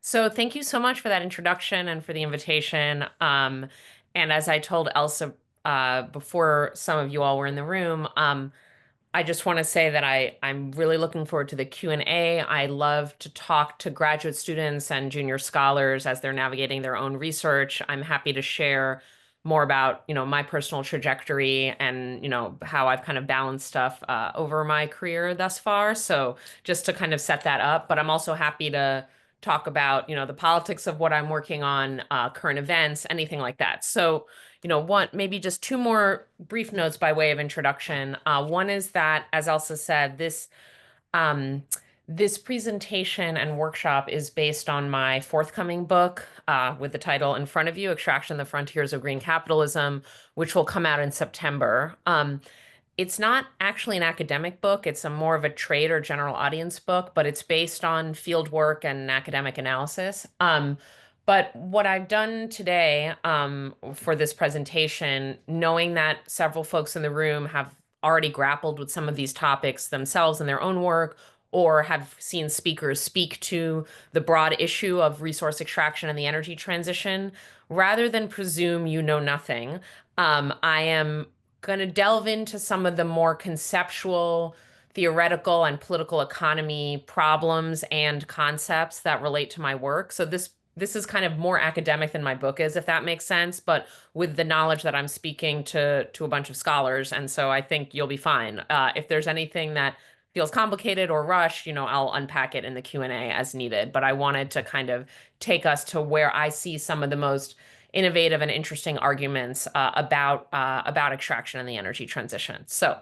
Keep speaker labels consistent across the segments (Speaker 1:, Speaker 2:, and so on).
Speaker 1: So thank you so much for that introduction and for the invitation. And as I told Elsa before some of you all were in the room, I just want to say that I'm really looking forward to the Q&A. I love to talk to graduate students and junior scholars as they're navigating their own research. I'm happy to share more about, my personal trajectory and, how I've kind of balanced stuff over my career thus far. So just to kind of set that up, but I'm also happy to talk about, the politics of what I'm working on, current events, anything like that. So maybe just two more brief notes by way of introduction. One is that, as Elsa said, um, this presentation and workshop is based on my forthcoming book with the title in front of you, Extraction: The Frontiers of Green Capitalism, which will come out in September. It's not actually an academic book. It's a more of a trade or general audience book, but it's based on field work and academic analysis. But what I've done today for this presentation, knowing that several folks in the room have already grappled with some of these topics themselves in their own work, or have seen speakers speak to the broad issue of resource extraction and the energy transition, rather than presume you know nothing, I am going to delve into some of the more conceptual, theoretical, and political economy problems and concepts that relate to my work. So this is kind of more academic than my book is, if that makes sense, but with the knowledge that I'm speaking to a bunch of scholars, and so I think you'll be fine. If there's anything that feels complicated or rushed, I'll unpack it in the Q&A as needed. But I wanted to kind of take us to where I see some of the most innovative and interesting arguments about extraction and the energy transition. So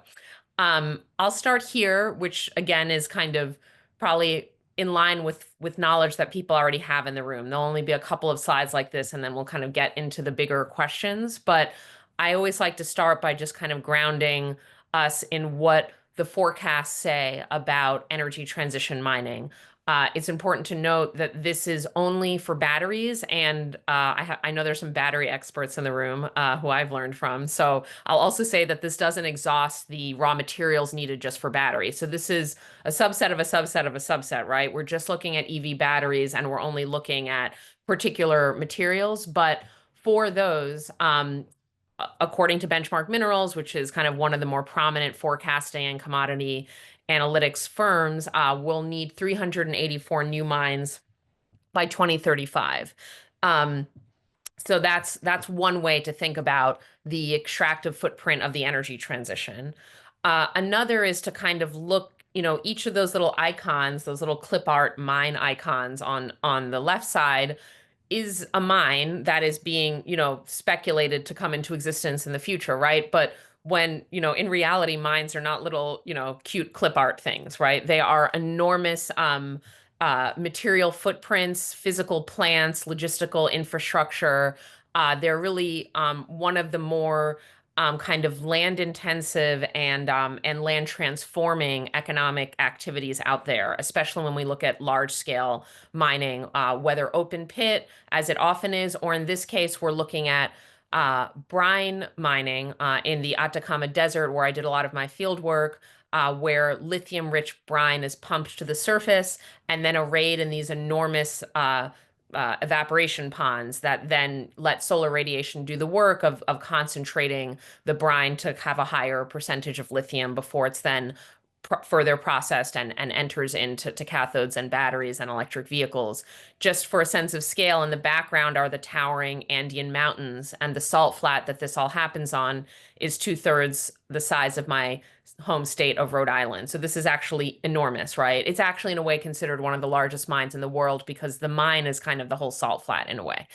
Speaker 1: I'll start here, which again is kind of probably in line with knowledge that people already have in the room. There'll only be a couple of slides like this, and then we'll kind of get into the bigger questions. But I always like to start by just kind of grounding us in what the forecasts say about energy transition mining. It's important to note that this is only for batteries, and I know there's some battery experts in the room who I've learned from. So I'll also say that this doesn't exhaust the raw materials needed just for batteries. So this is a subset of a subset of a subset, right? We're just looking at EV batteries, and we're only looking at particular materials. But for those, according to Benchmark Minerals, which is kind of one of the more prominent forecasting and commodity analytics firms, will need 384 new mines by 2035. So that's one way to think about the extractive footprint of the energy transition. Another is to kind of look, each of those little icons, those little clip art mine icons on the left side is a mine that is being, speculated to come into existence in the future, right? But when, in reality, mines are not little, cute clip art things, right? They are enormous material footprints, physical plants, logistical infrastructure. They're really one of the more kind of land intensive and land transforming economic activities out there, especially when we look at large scale mining, whether open pit, as it often is, or in this case, we're looking at brine mining in the Atacama Desert, where I did a lot of my field work, where lithium-rich brine is pumped to the surface and then arrayed in these enormous evaporation ponds that then let solar radiation do the work of concentrating the brine to have a higher percentage of lithium before it's then further processed and enters into cathodes and batteries and electric vehicles. Just for a sense of scale, in the background are the towering Andean mountains, and the salt flat that this all happens on is 2/3 the size of my home state of Rhode Island. So this is actually enormous, right? It's actually in a way considered one of the largest mines in the world because the mine is kind of the whole salt flat in a way.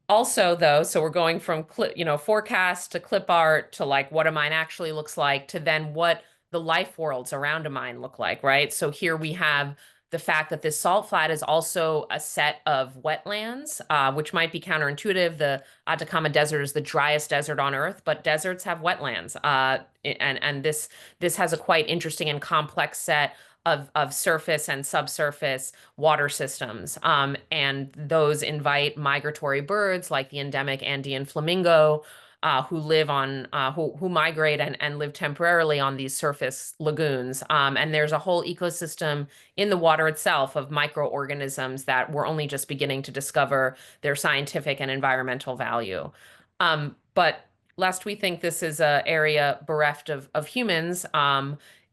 Speaker 1: Also, though, so we're going from forecast to clip art to like what a mine actually looks like to then what the life worlds around a mine look like, right? So here we have the fact that this salt flat is also a set of wetlands, which might be counterintuitive. The Atacama Desert is the driest desert on Earth, but deserts have wetlands, and this has a quite interesting and complex set of surface and subsurface water systems. And those invite migratory birds like the endemic Andean flamingo, who live on who migrate and live temporarily on these surface lagoons. And there's a whole ecosystem in the water itself of microorganisms that we're only just beginning to discover their scientific and environmental value. But lest we think this is an area bereft of humans,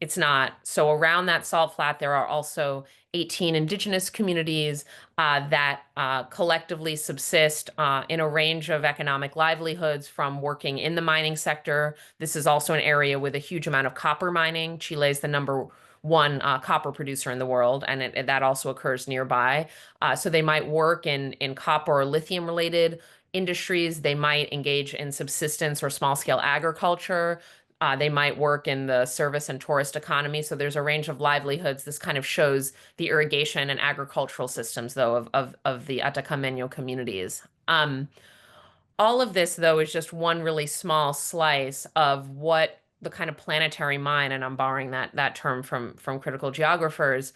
Speaker 1: it's not. So around that salt flat, there are also 18 indigenous communities that collectively subsist in a range of economic livelihoods from working in the mining sector. This is also an area with a huge amount of copper mining. Chile is the number 1 copper producer in the world, and that also occurs nearby. So they might work in copper or lithium related industries. They might engage in subsistence or small scale agriculture. They might work in the service and tourist economy. So there's a range of livelihoods. This kind of shows the irrigation and agricultural systems, though, of the Atacameño communities. All of this, though, is just one really small slice of what the kind of planetary mine, and I'm borrowing that term from critical geographers,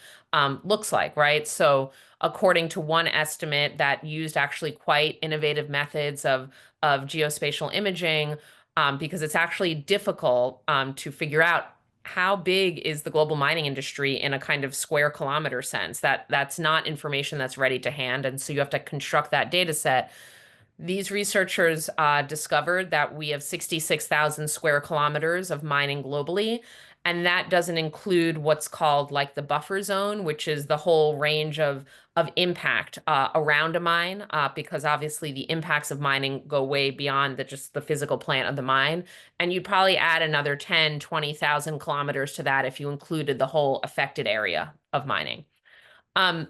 Speaker 1: looks like, right? So according to one estimate that used actually quite innovative methods of geospatial imaging, because it's actually difficult to figure out how big is the global mining industry in a kind of square kilometer sense. That's not information that's ready to hand, and so you have to construct that data set. These researchers discovered that we have 66,000 square kilometers of mining globally, and that doesn't include what's called like the buffer zone, which is the whole range of impact around a mine, because obviously the impacts of mining go way beyond just the physical plant of the mine. And you'd probably add another 10, 20,000 kilometers to that if you included the whole affected area of mining. Um,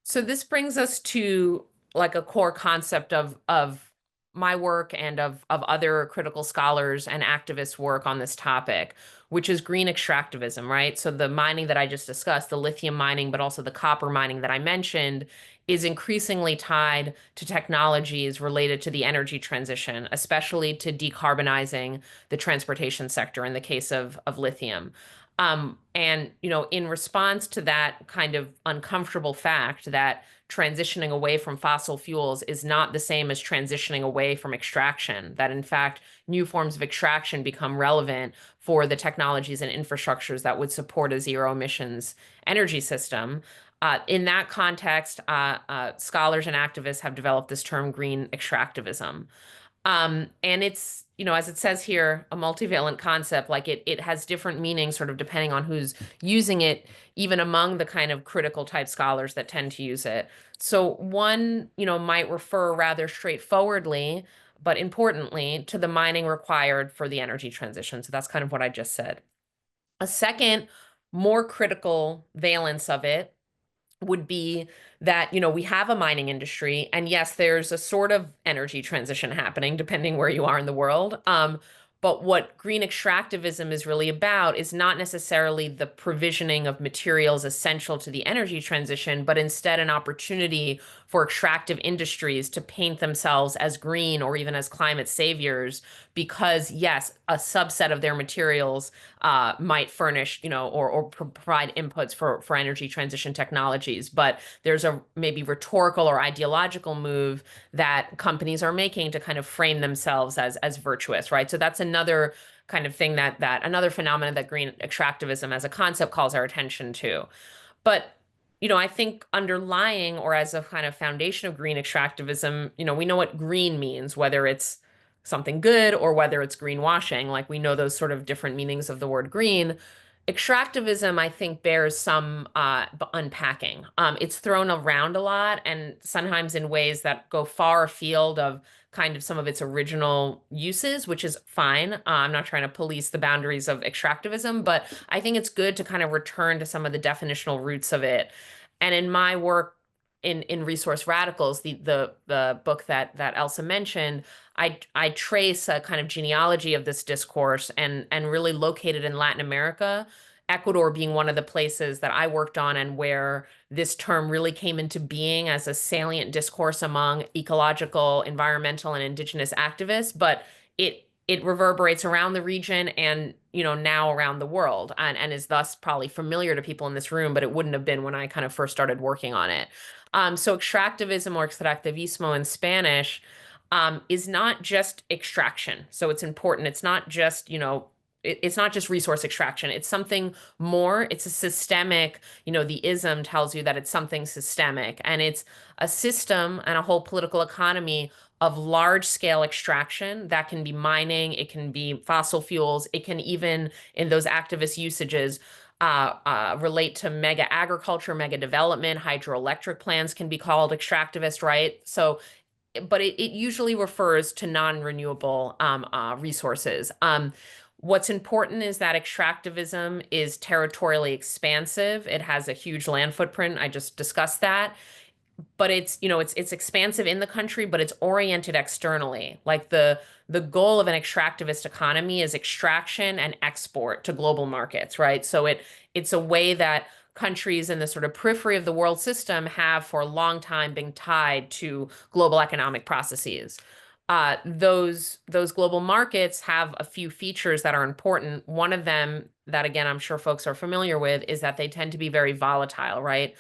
Speaker 1: so this brings us to like a core concept of my work and of other critical scholars and activists' work on this topic, which is green extractivism, right? So the mining that I just discussed, the lithium mining, but also the copper mining that I mentioned, is increasingly tied to technologies related to the energy transition, especially to decarbonizing the transportation sector in the case of lithium. And, in response to that kind of uncomfortable fact that transitioning away from fossil fuels is not the same as transitioning away from extraction, that in fact, new forms of extraction become relevant for the technologies and infrastructures that would support a zero emissions energy system. In that context, scholars and activists have developed this term green extractivism. And it's, as it says here, a multivalent concept. Like it has different meanings sort of depending on who's using it, even among the kind of critical type scholars that tend to use it. So one, might refer rather straightforwardly, but importantly, to the mining required for the energy transition. So that's kind of what I just said. A second, more critical valence of it would be that, we have a mining industry, and yes, there's a sort of energy transition happening depending where you are in the world. But what green extractivism is really about is not necessarily the provisioning of materials essential to the energy transition, but instead an opportunity for extractive industries to paint themselves as green or even as climate saviors, because yes, a subset of their materials might furnish, or provide inputs for energy transition technologies. But there's a maybe rhetorical or ideological move that companies are making to kind of frame themselves as virtuous, right? So that's another kind of thing that another phenomenon that green extractivism as a concept calls our attention to. But I think underlying or as a kind of foundation of green extractivism, we know what green means, whether it's something good or whether it's greenwashing. Like we know those sort of different meanings of the word green. Extractivism, I think, bears some unpacking. It's thrown around a lot and sometimes in ways that go far afield of kind of some of its original uses, which is fine. I'm not trying to police the boundaries of extractivism, but I think it's good to kind of return to some of the definitional roots of it. And in my work in Resource Radicals, the book that Elsa mentioned, I trace a kind of genealogy of this discourse and really located in Latin America, Ecuador being one of the places that I worked on and where this term really came into being as a salient discourse among ecological, environmental, and indigenous activists. But it reverberates around the region and now around the world, and is thus probably familiar to people in this room, but it wouldn't have been when I kind of first started working on it. So extractivism or extractivismo in Spanish is not just extraction. So it's important. It's not just, it's not just resource extraction. It's something more. It's a systemic, the ism tells you that it's something systemic, and it's a system and a whole political economy of large scale extraction that can be mining, it can be fossil fuels, it can even, in those activist usages, relate to mega agriculture, mega development. Hydroelectric plants can be called extractivist, right? So but it usually refers to non-renewable resources. What's important is that extractivism is territorially expansive. It has a huge land footprint. I just discussed that, but it's expansive in the country, but it's oriented externally. Like the goal of an extractivist economy is extraction and export to global markets, right? So it's a way that countries in the sort of periphery of the world system have for a long time been tied to global economic processes. Those global markets have a few features that are important. One of them that, again, I'm sure folks are familiar with is that they tend to be very volatile, right?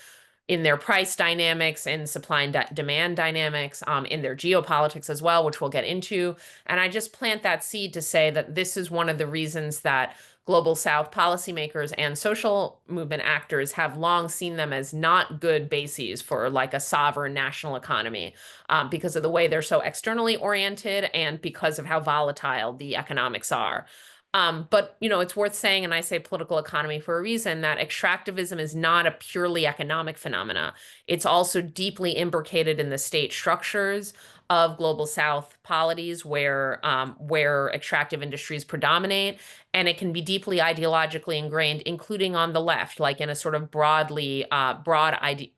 Speaker 1: In their price dynamics and supply and demand dynamics, in their geopolitics as well, which we'll get into. And I just plant that seed to say that this is one of the reasons that Global South policymakers and social movement actors have long seen them as not good bases for like a sovereign national economy, because of the way they're so externally oriented and because of how volatile the economics are. But it's worth saying, and I say political economy for a reason, that extractivism is not a purely economic phenomena. It's also deeply imbricated in the state structures of global South polities where extractive industries predominate, and it can be deeply ideologically ingrained, including on the left, like in a sort of broad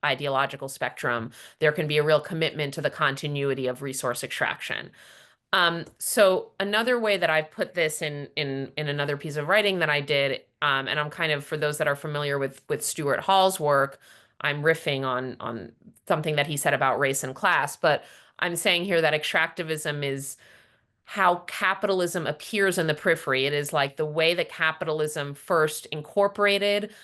Speaker 1: ideological spectrum. There can be a real commitment to the continuity of resource extraction. So another way that I put this in another piece of writing that I did, and I'm kind of, for those that are familiar with Stuart Hall's work, I'm riffing on something that he said about race and class, but I'm saying here that extractivism is how capitalism appears in the periphery. It is like the way that capitalism first incorporated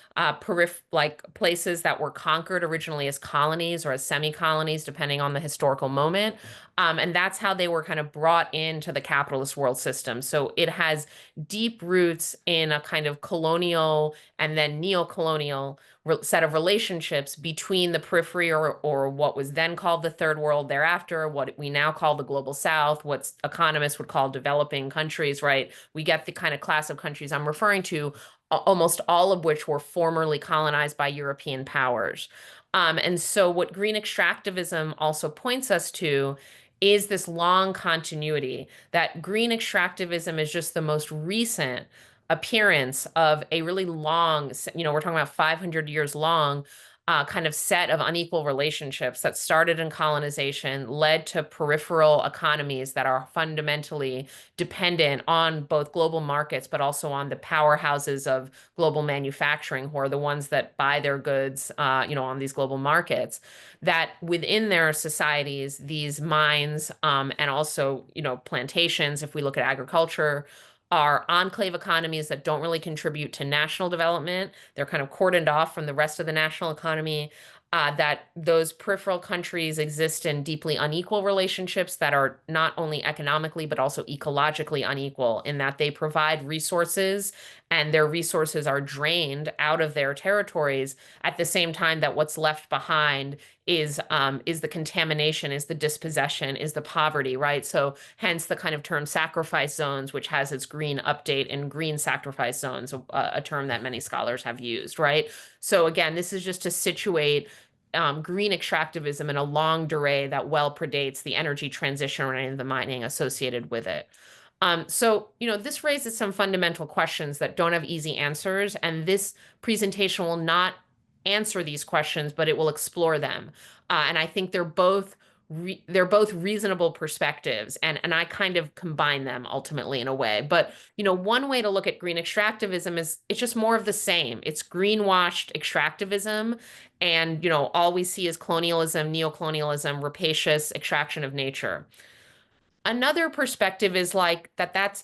Speaker 1: like places that were conquered originally as colonies or as semi-colonies, depending on the historical moment. And that's how they were kind of brought into the capitalist world system. So it has deep roots in a kind of colonial and then neo-colonial set of relationships between the periphery, or what was then called the third world thereafter, what we now call the global South, what economists would call developing countries, right? We get the kind of class of countries I'm referring to, almost all of which were formerly colonized by European powers. And so what green extractivism also points us to is this long continuity, that green extractivism is just the most recent appearance of a really long, we're talking about 500 years long, kind of set of unequal relationships that started in colonization, led to peripheral economies that are fundamentally dependent on both global markets, but also on the powerhouses of global manufacturing, who are the ones that buy their goods, on these global markets. That within their societies, these mines, and also, plantations, if we look at agriculture, are enclave economies that don't really contribute to national development. They're kind of cordoned off from the rest of the national economy. That those peripheral countries exist in deeply unequal relationships that are not only economically, but also ecologically unequal, in that they provide resources and their resources are drained out of their territories at the same time that what's left behind is the contamination, is the dispossession, is the poverty, right? So hence the kind of term sacrifice zones, which has its green update in green sacrifice zones, a term that many scholars have used, right? So again, this is just to situate green extractivism in a long durée that well predates the energy transition or any of the mining associated with it. So, this raises some fundamental questions that don't have easy answers, and this presentation will not answer these questions, but it will explore them. And I think they're both reasonable perspectives, and I kind of combine them ultimately in a way. But, one way to look at green extractivism is it's just more of the same. It's greenwashed extractivism, and, all we see is colonialism, neocolonialism, rapacious extraction of nature. Another perspective is like that's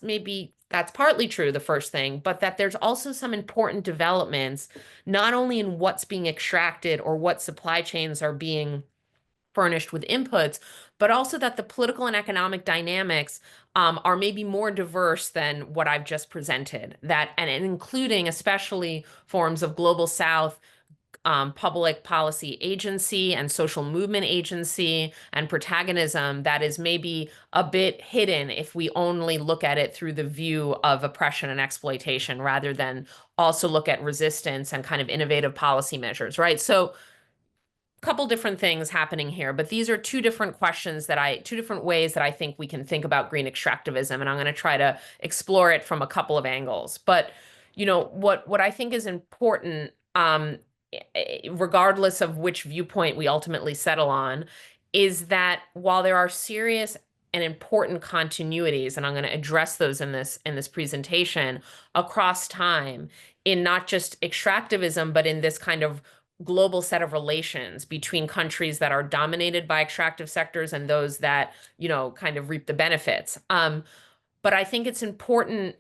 Speaker 1: partly true, the first thing, but that there's also some important developments, not only in what's being extracted or what supply chains are being furnished with inputs, but also that the political and economic dynamics are maybe more diverse than what I've just presented. That and including especially forms of global South public policy agency and social movement agency and protagonism that is maybe a bit hidden if we only look at it through the view of oppression and exploitation rather than also look at resistance and kind of innovative policy measures, right? So couple different things happening here, but these are two different ways that I think we can think about green extractivism, and I'm going to try to explore it from a couple of angles. But, what I think is important, regardless of which viewpoint we ultimately settle on, is that while there are serious and important continuities, and I'm going to address those in this presentation across time, in not just extractivism, but in this kind of global set of relations between countries that are dominated by extractive sectors and those that, kind of reap the benefits. But I think it's important,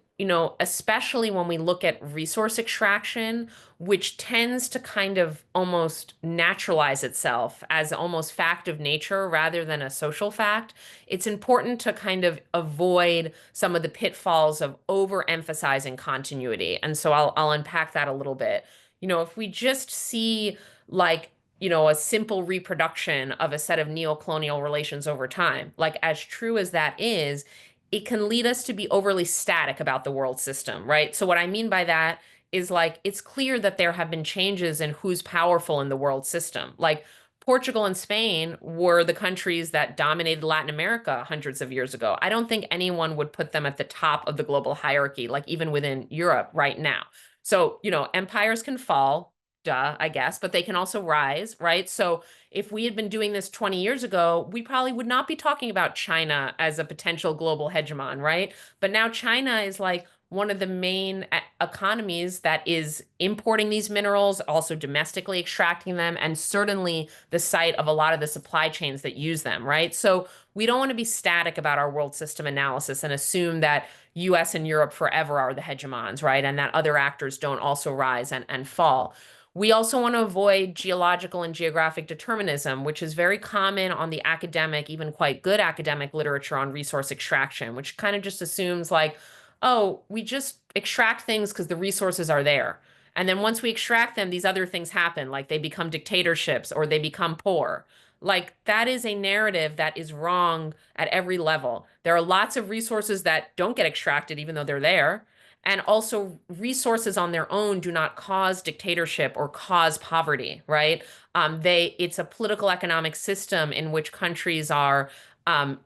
Speaker 1: especially when we look at resource extraction, which tends to kind of almost naturalize itself as almost fact of nature rather than a social fact. It's important to kind of avoid some of the pitfalls of overemphasizing continuity. And so I'll unpack that a little bit. If we just see like, a simple reproduction of a set of neo-colonial relations over time, like as true as that is, it can lead us to be overly static about the world system, right? So what I mean by that is like, it's clear that there have been changes in who's powerful in the world system. Like Portugal and Spain were the countries that dominated Latin America hundreds of years ago. I don't think anyone would put them at the top of the global hierarchy, like even within Europe right now. So, empires can fall, duh, I guess, but they can also rise, right? So if we had been doing this 20 years ago, we probably would not be talking about China as a potential global hegemon, right? But now China is like one of the main economies that is importing these minerals, also domestically extracting them, and certainly the site of a lot of the supply chains that use them, right? So we don't want to be static about our world system analysis and assume that US and Europe forever are the hegemons, right? And that other actors don't also rise and fall. We also want to avoid geological and geographic determinism, which is very common on the academic, even quite good academic literature on resource extraction, which kind of just assumes like, oh, we just extract things because the resources are there. And then once we extract them, these other things happen, like they become dictatorships or they become poor. Like that is a narrative that is wrong at every level. There are lots of resources that don't get extracted even though they're there. And also resources on their own do not cause dictatorship or cause poverty, right? It's a political economic system in which countries are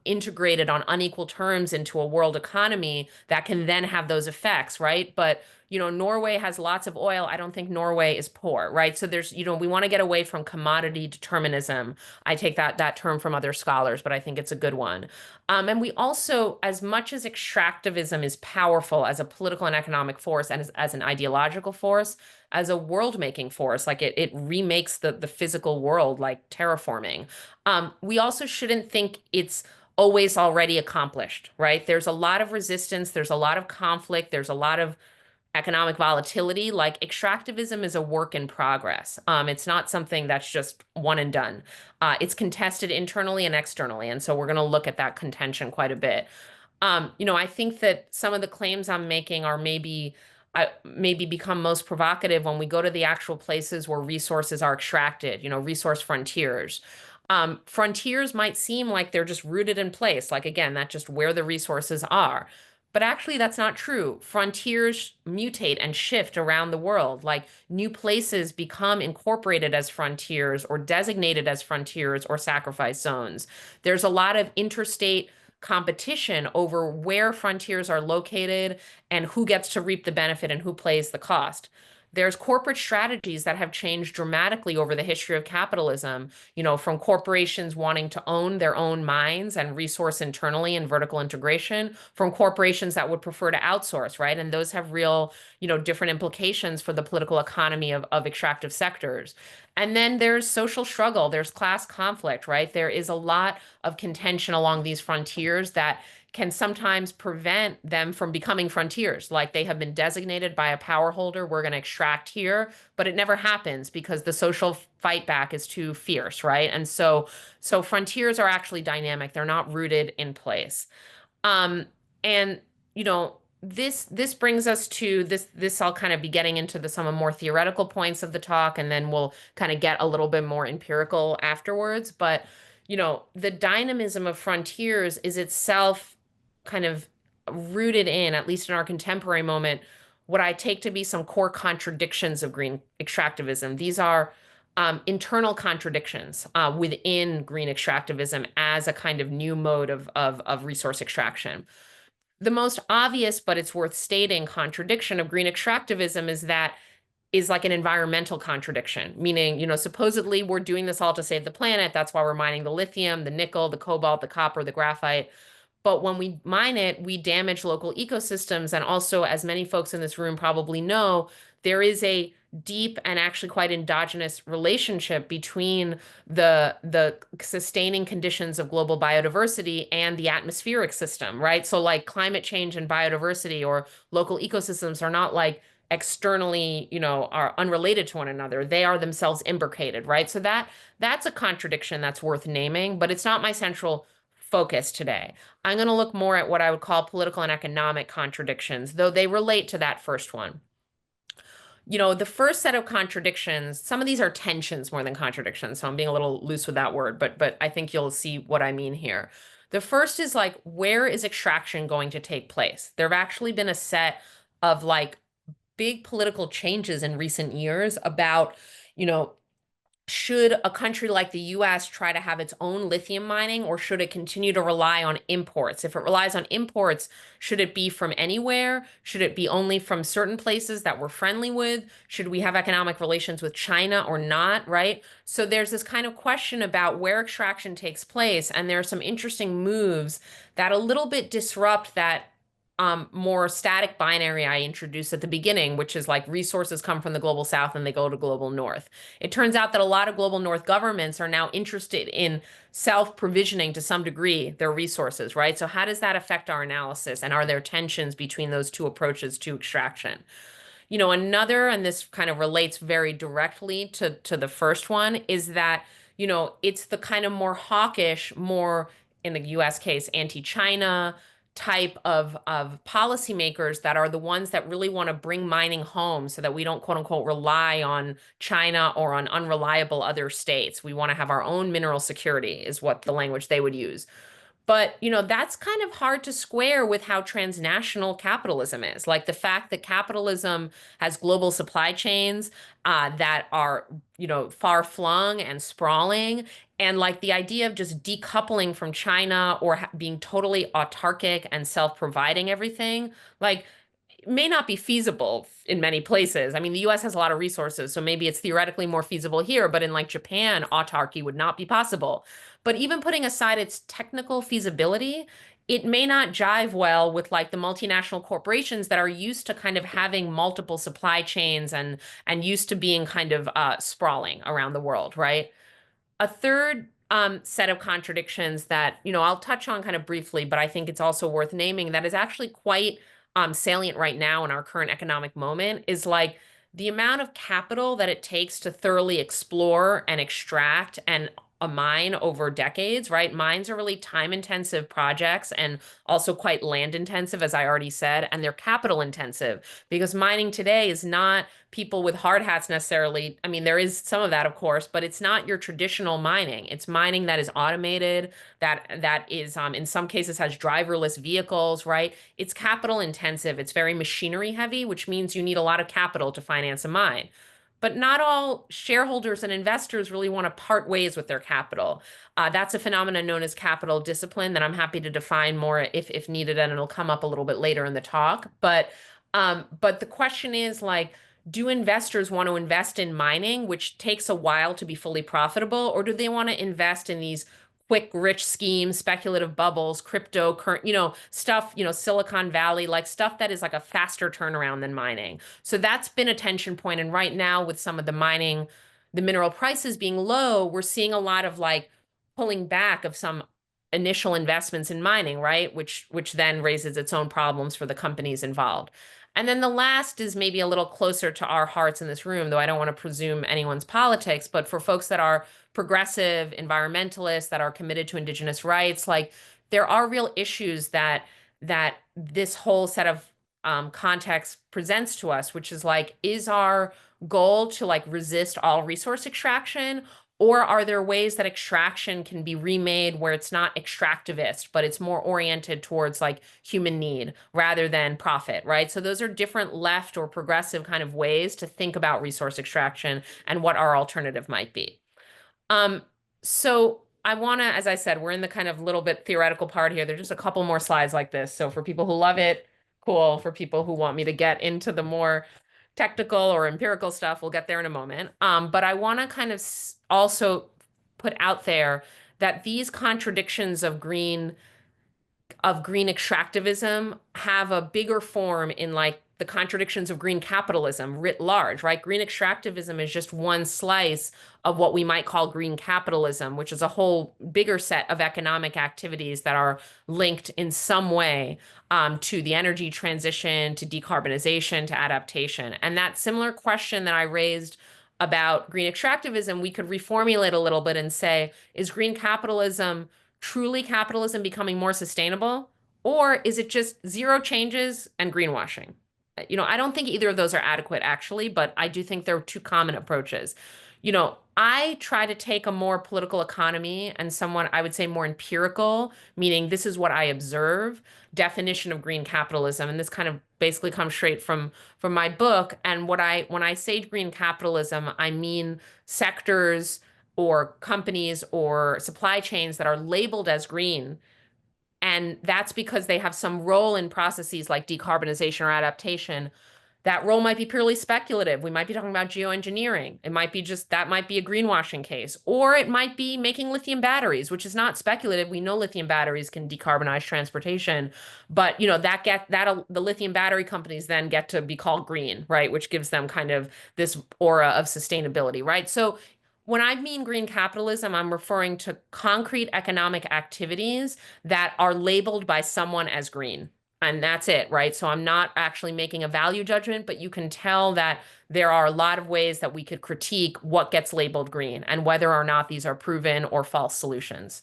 Speaker 1: integrated on unequal terms into a world economy that can then have those effects, right? But Norway has lots of oil. I don't think Norway is poor, right? So there's, we want to get away from commodity determinism. I take that term from other scholars, but I think it's a good one. And we also, as much as extractivism is powerful as a political and economic force and as an ideological force, as a world-making force, like it remakes the physical world, like terraforming. We also shouldn't think it's always already accomplished, right? There's a lot of resistance, there's a lot of conflict, there's a lot of economic volatility. Like extractivism is a work in progress. It's not something that's just one and done. It's contested internally and externally. And so we're going to look at that contention quite a bit. I think that some of the claims I'm making are maybe become most provocative when we go to the actual places where resources are extracted, resource frontiers. Frontiers might seem like they're just rooted in place. Like, again, that's just where the resources are. But actually, that's not true. Frontiers mutate and shift around the world. Like new places become incorporated as frontiers or designated as frontiers or sacrifice zones. There's a lot of interstate competition over where frontiers are located and who gets to reap the benefit and who pays the cost. There's corporate strategies that have changed dramatically over the history of capitalism, from corporations wanting to own their own mines and resource internally and vertical integration, from corporations that would prefer to outsource, right? And those have real, different implications for the political economy of extractive sectors. And then there's social struggle, there's class conflict, right? There is a lot of contention along these frontiers that can sometimes prevent them from becoming frontiers. Like they have been designated by a power holder, we're going to extract here, but it never happens because the social fight back is too fierce, right? And so frontiers are actually dynamic. They're not rooted in place. Um, and you know, this brings us to this I'll kind of be getting into some of more theoretical points of the talk, and then we'll kind of get a little bit more empirical afterwards. But the dynamism of frontiers is itself kind of rooted in, at least in our contemporary moment, what I take to be some core contradictions of green extractivism. These are internal contradictions within green extractivism as a kind of new mode of resource extraction. The most obvious, but it's worth stating, contradiction of green extractivism is like an environmental contradiction, meaning, supposedly we're doing this all to save the planet. That's why we're mining the lithium, the nickel, the cobalt, the copper, the graphite. But when we mine it, we damage local ecosystems. And also, as many folks in this room probably know, there is a deep and actually quite endogenous relationship between the sustaining conditions of global biodiversity and the atmospheric system, right? So like climate change and biodiversity or local ecosystems are not like externally, are unrelated to one another. They are themselves imbricated, right? So that's a contradiction that's worth naming, but it's not my central focus today. I'm going to look more at what I would call political and economic contradictions, though they relate to that first one. The first set of contradictions, some of these are tensions more than contradictions, so I'm being a little loose with that word, but I think you'll see what I mean here. The first is like, where is extraction going to take place? There have actually been a set of like big political changes in recent years about, should a country like the US try to have its own lithium mining, or should it continue to rely on imports? If it relies on imports, should it be from anywhere? Should it be only from certain places that we're friendly with? Should we have economic relations with China or not, right? So there's this kind of question about where extraction takes place, and there are some interesting moves that a little bit disrupt that more static binary I introduced at the beginning, which is like resources come from the global south and they go to global north. It turns out that a lot of global north governments are now interested in self-provisioning to some degree their resources, right? So how does that affect our analysis? And are there tensions between those two approaches to extraction? Another, and this kind of relates very directly to the first one, is that, it's the kind of more hawkish, more, in the US case, anti-China type of policymakers that are the ones that really want to bring mining home so that we don't, quote unquote, rely on China or on unreliable other states. We want to have our own mineral security, is what the language they would use. But, that's kind of hard to square with how transnational capitalism is. Like the fact that capitalism has global supply chains that are, far flung and sprawling. And like the idea of just decoupling from China or being totally autarkic and self-providing everything, like may not be feasible in many places. I mean, the US has a lot of resources, so maybe it's theoretically more feasible here, but in like Japan, autarky would not be possible. But even putting aside its technical feasibility, it may not jive well with like the multinational corporations that are used to kind of having multiple supply chains and used to being kind of sprawling around the world, right? A third set of contradictions that, I'll touch on kind of briefly, but I think it's also worth naming, that is actually quite salient right now in our current economic moment, is like the amount of capital that it takes to thoroughly explore and extract and a mine over decades, right? Mines are really time-intensive projects and also quite land-intensive, as I already said, and they're capital-intensive because mining today is not people with hard hats necessarily. I mean, there is some of that, of course, but it's not your traditional mining. It's mining that is automated, that is in some cases has driverless vehicles, right? It's capital-intensive. It's very machinery-heavy, which means you need a lot of capital to finance a mine. But not all shareholders and investors really want to part ways with their capital. That's a phenomenon known as capital discipline that I'm happy to define more if needed, and it'll come up a little bit later in the talk. But the question is like, do investors want to invest in mining, which takes a while to be fully profitable, or do they want to invest in these quick, rich schemes, speculative bubbles, cryptocurrency, stuff, Silicon Valley, like stuff that is like a faster turnaround than mining. So that's been a tension point. And right now with some of the mineral prices being low, we're seeing a lot of like pulling back of some initial investments in mining, right? Which then raises its own problems for the companies involved. And then the last is maybe a little closer to our hearts in this room, though I don't want to presume anyone's politics, but for folks that are progressive, environmentalists, that are committed to indigenous rights, like there are real issues that this whole set of context presents to us, which is like, is our goal to like resist all resource extraction? Or are there ways that extraction can be remade where it's not extractivist, but it's more oriented towards like human need rather than profit, right? So those are different left or progressive kind of ways to think about resource extraction and what our alternative might be. Um, so I want to, as I said, we're in the kind of little bit theoretical part here. There's just a couple more slides like this. So for people who love it, cool. For people who want me to get into the more technical or empirical stuff, we'll get there in a moment. But I want to kind of also put out there that these contradictions of green extractivism have a bigger form in like the contradictions of green capitalism writ large, right? Green extractivism is just one slice of what we might call green capitalism, which is a whole bigger set of economic activities that are linked in some way to the energy transition, to decarbonization, to adaptation. And that similar question that I raised about green extractivism, we could reformulate a little bit and say, is green capitalism truly capitalism becoming more sustainable? Or is it just zero changes and greenwashing? I don't think either of those are adequate, actually, but I do think they're two common approaches. I try to take a more political economy and somewhat, I would say, more empirical, meaning this is what I observe, definition of green capitalism. And this kind of basically comes straight from my book. And when I say green capitalism, I mean sectors or companies or supply chains that are labeled as green. And that's because they have some role in processes like decarbonization or adaptation. That role might be purely speculative. We might be talking about geoengineering. It might be just that might be a greenwashing case, or it might be making lithium batteries, which is not speculative. We know lithium batteries can decarbonize transportation, but the lithium battery companies then get to be called green, right? Which gives them kind of this aura of sustainability, right? So when I mean green capitalism, I'm referring to concrete economic activities that are labeled by someone as green. And that's it, right? So I'm not actually making a value judgment, but you can tell that there are a lot of ways that we could critique what gets labeled green and whether or not these are proven or false solutions.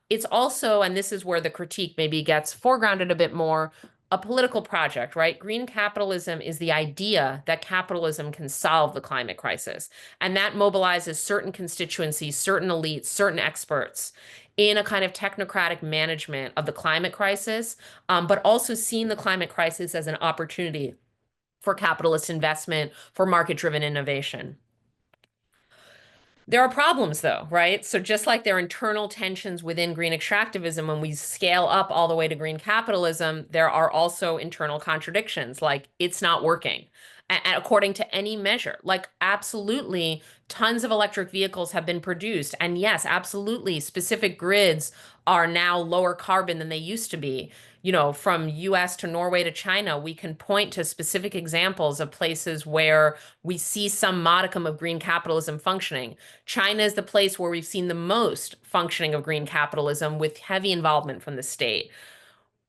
Speaker 1: It's also, and this is where the critique maybe gets foregrounded a bit more, a political project, right? Green capitalism is the idea that capitalism can solve the climate crisis. And that mobilizes certain constituencies, certain elites, certain experts in a kind of technocratic management of the climate crisis, but also seeing the climate crisis as an opportunity for capitalist investment, for market-driven innovation. There are problems though, right? So just like there are internal tensions within green extractivism, when we scale up all the way to green capitalism, there are also internal contradictions, like it's not working. And according to any measure, like absolutely tons of electric vehicles have been produced. And yes, absolutely specific grids are now lower carbon than they used to be. From US to Norway to China, we can point to specific examples of places where we see some modicum of green capitalism functioning. China is the place where we've seen the most functioning of green capitalism with heavy involvement from the state.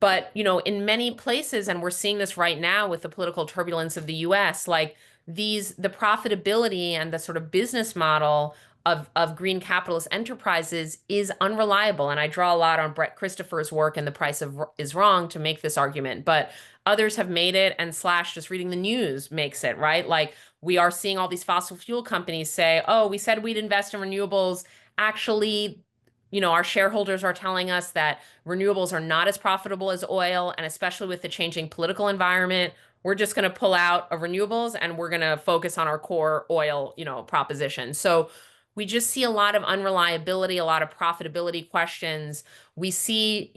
Speaker 1: But, in many places, and we're seeing this right now with the political turbulence of the US, like the profitability and the sort of business model of green capitalist enterprises is unreliable. And I draw a lot on Brett Christopher's work and The Price is Wrong to make this argument. But others have made it, and Slash just reading the news makes it, right? Like we are seeing all these fossil fuel companies say, oh, we said we'd invest in renewables. Actually, our shareholders are telling us that renewables are not as profitable as oil, and especially with the changing political environment, we're just going to pull out of renewables and we're going to focus on our core oil, proposition. So we just see a lot of unreliability, a lot of profitability questions. We see,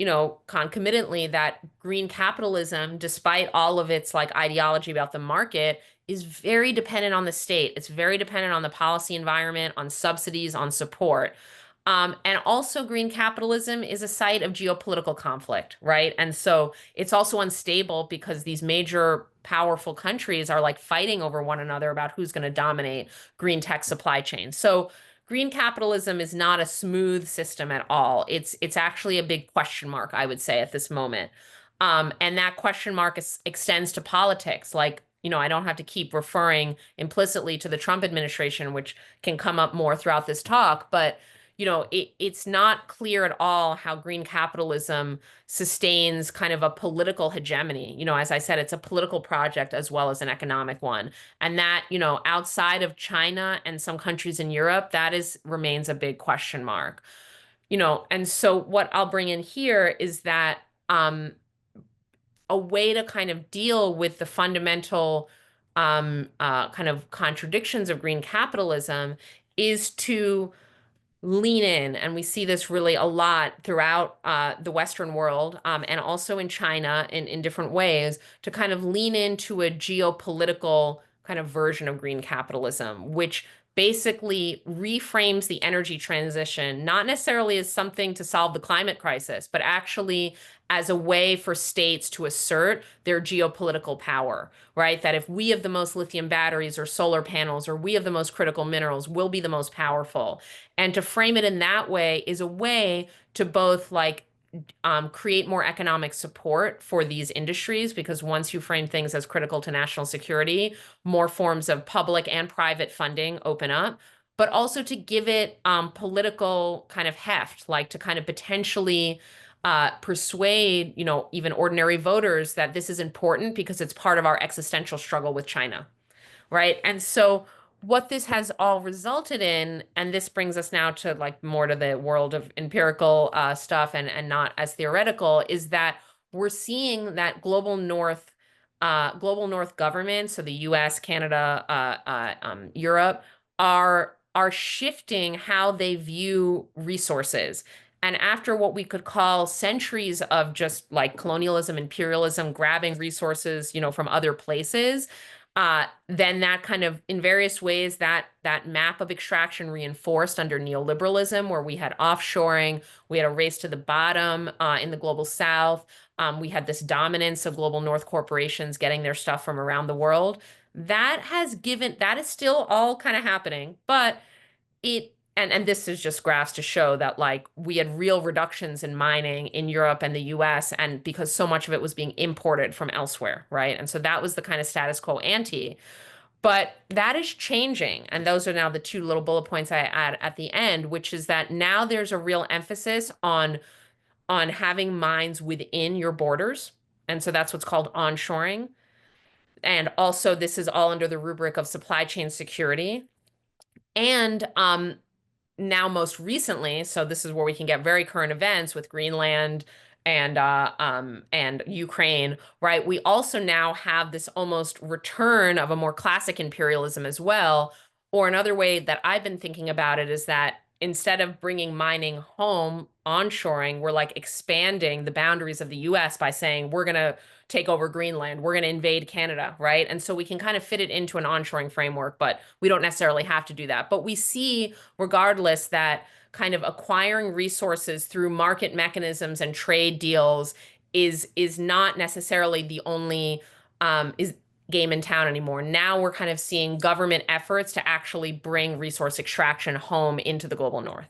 Speaker 1: concomitantly that green capitalism, despite all of its like ideology about the market, is very dependent on the state. It's very dependent on the policy environment, on subsidies, on support. And also green capitalism is a site of geopolitical conflict, right? And so it's also unstable because these major powerful countries are like fighting over one another about who's going to dominate green tech supply chains. So green capitalism is not a smooth system at all. It's actually a big question mark, I would say, at this moment. And that question mark extends to politics. Like, I don't have to keep referring implicitly to the Trump administration, which can come up more throughout this talk, but it's not clear at all how green capitalism sustains kind of a political hegemony. As I said, it's a political project as well as an economic one. And that, outside of China and some countries in Europe, that remains a big question mark. And so what I'll bring in here is that a way to kind of deal with the fundamental kind of contradictions of green capitalism is to lean in. And we see this really a lot throughout the Western world, and also in China in different ways, to kind of lean into a geopolitical kind of version of green capitalism, which basically reframes the energy transition, not necessarily as something to solve the climate crisis, but actually as a way for states to assert their geopolitical power, right? That if we have the most lithium batteries or solar panels, or we have the most critical minerals, we'll be the most powerful. And to frame it in that way is a way to both like create more economic support for these industries, because once you frame things as critical to national security, more forms of public and private funding open up, but also to give it political kind of heft, like to kind of potentially persuade, even ordinary voters that this is important because it's part of our existential struggle with China, right? And so what this has all resulted in, and this brings us now to like more to the world of empirical stuff and not as theoretical, is that we're seeing that global North governments, so the U.S., Canada, Europe, are shifting how they view resources. And after what we could call centuries of just like colonialism, imperialism, grabbing resources, from other places, then that kind of, in various ways, that map of extraction reinforced under neoliberalism, where we had offshoring, we had a race to the bottom in the global South. We had this dominance of global North corporations getting their stuff from around the world. That is still all kind of happening, but and this is just graphs to show that like we had real reductions in mining in Europe and the US, and because so much of it was being imported from elsewhere, right? And so that was the kind of status quo ante. But that is changing. And those are now the two little bullet points I add at the end, which is that now there's a real emphasis on having mines within your borders. And so that's what's called onshoring. And also this is all under the rubric of supply chain security. And now most recently, so this is where we can get very current events with Greenland and Ukraine, right? We also now have this almost return of a more classic imperialism as well. Or another way that I've been thinking about it is that instead of bringing mining home, onshoring, we're like expanding the boundaries of the US by saying we're going to take over Greenland, we're going to invade Canada, right? And so we can kind of fit it into an onshoring framework, but we don't necessarily have to do that. But we see, regardless, that kind of acquiring resources through market mechanisms and trade deals is not necessarily the only is game in town anymore. Now we're kind of seeing government efforts to actually bring resource extraction home into the global north.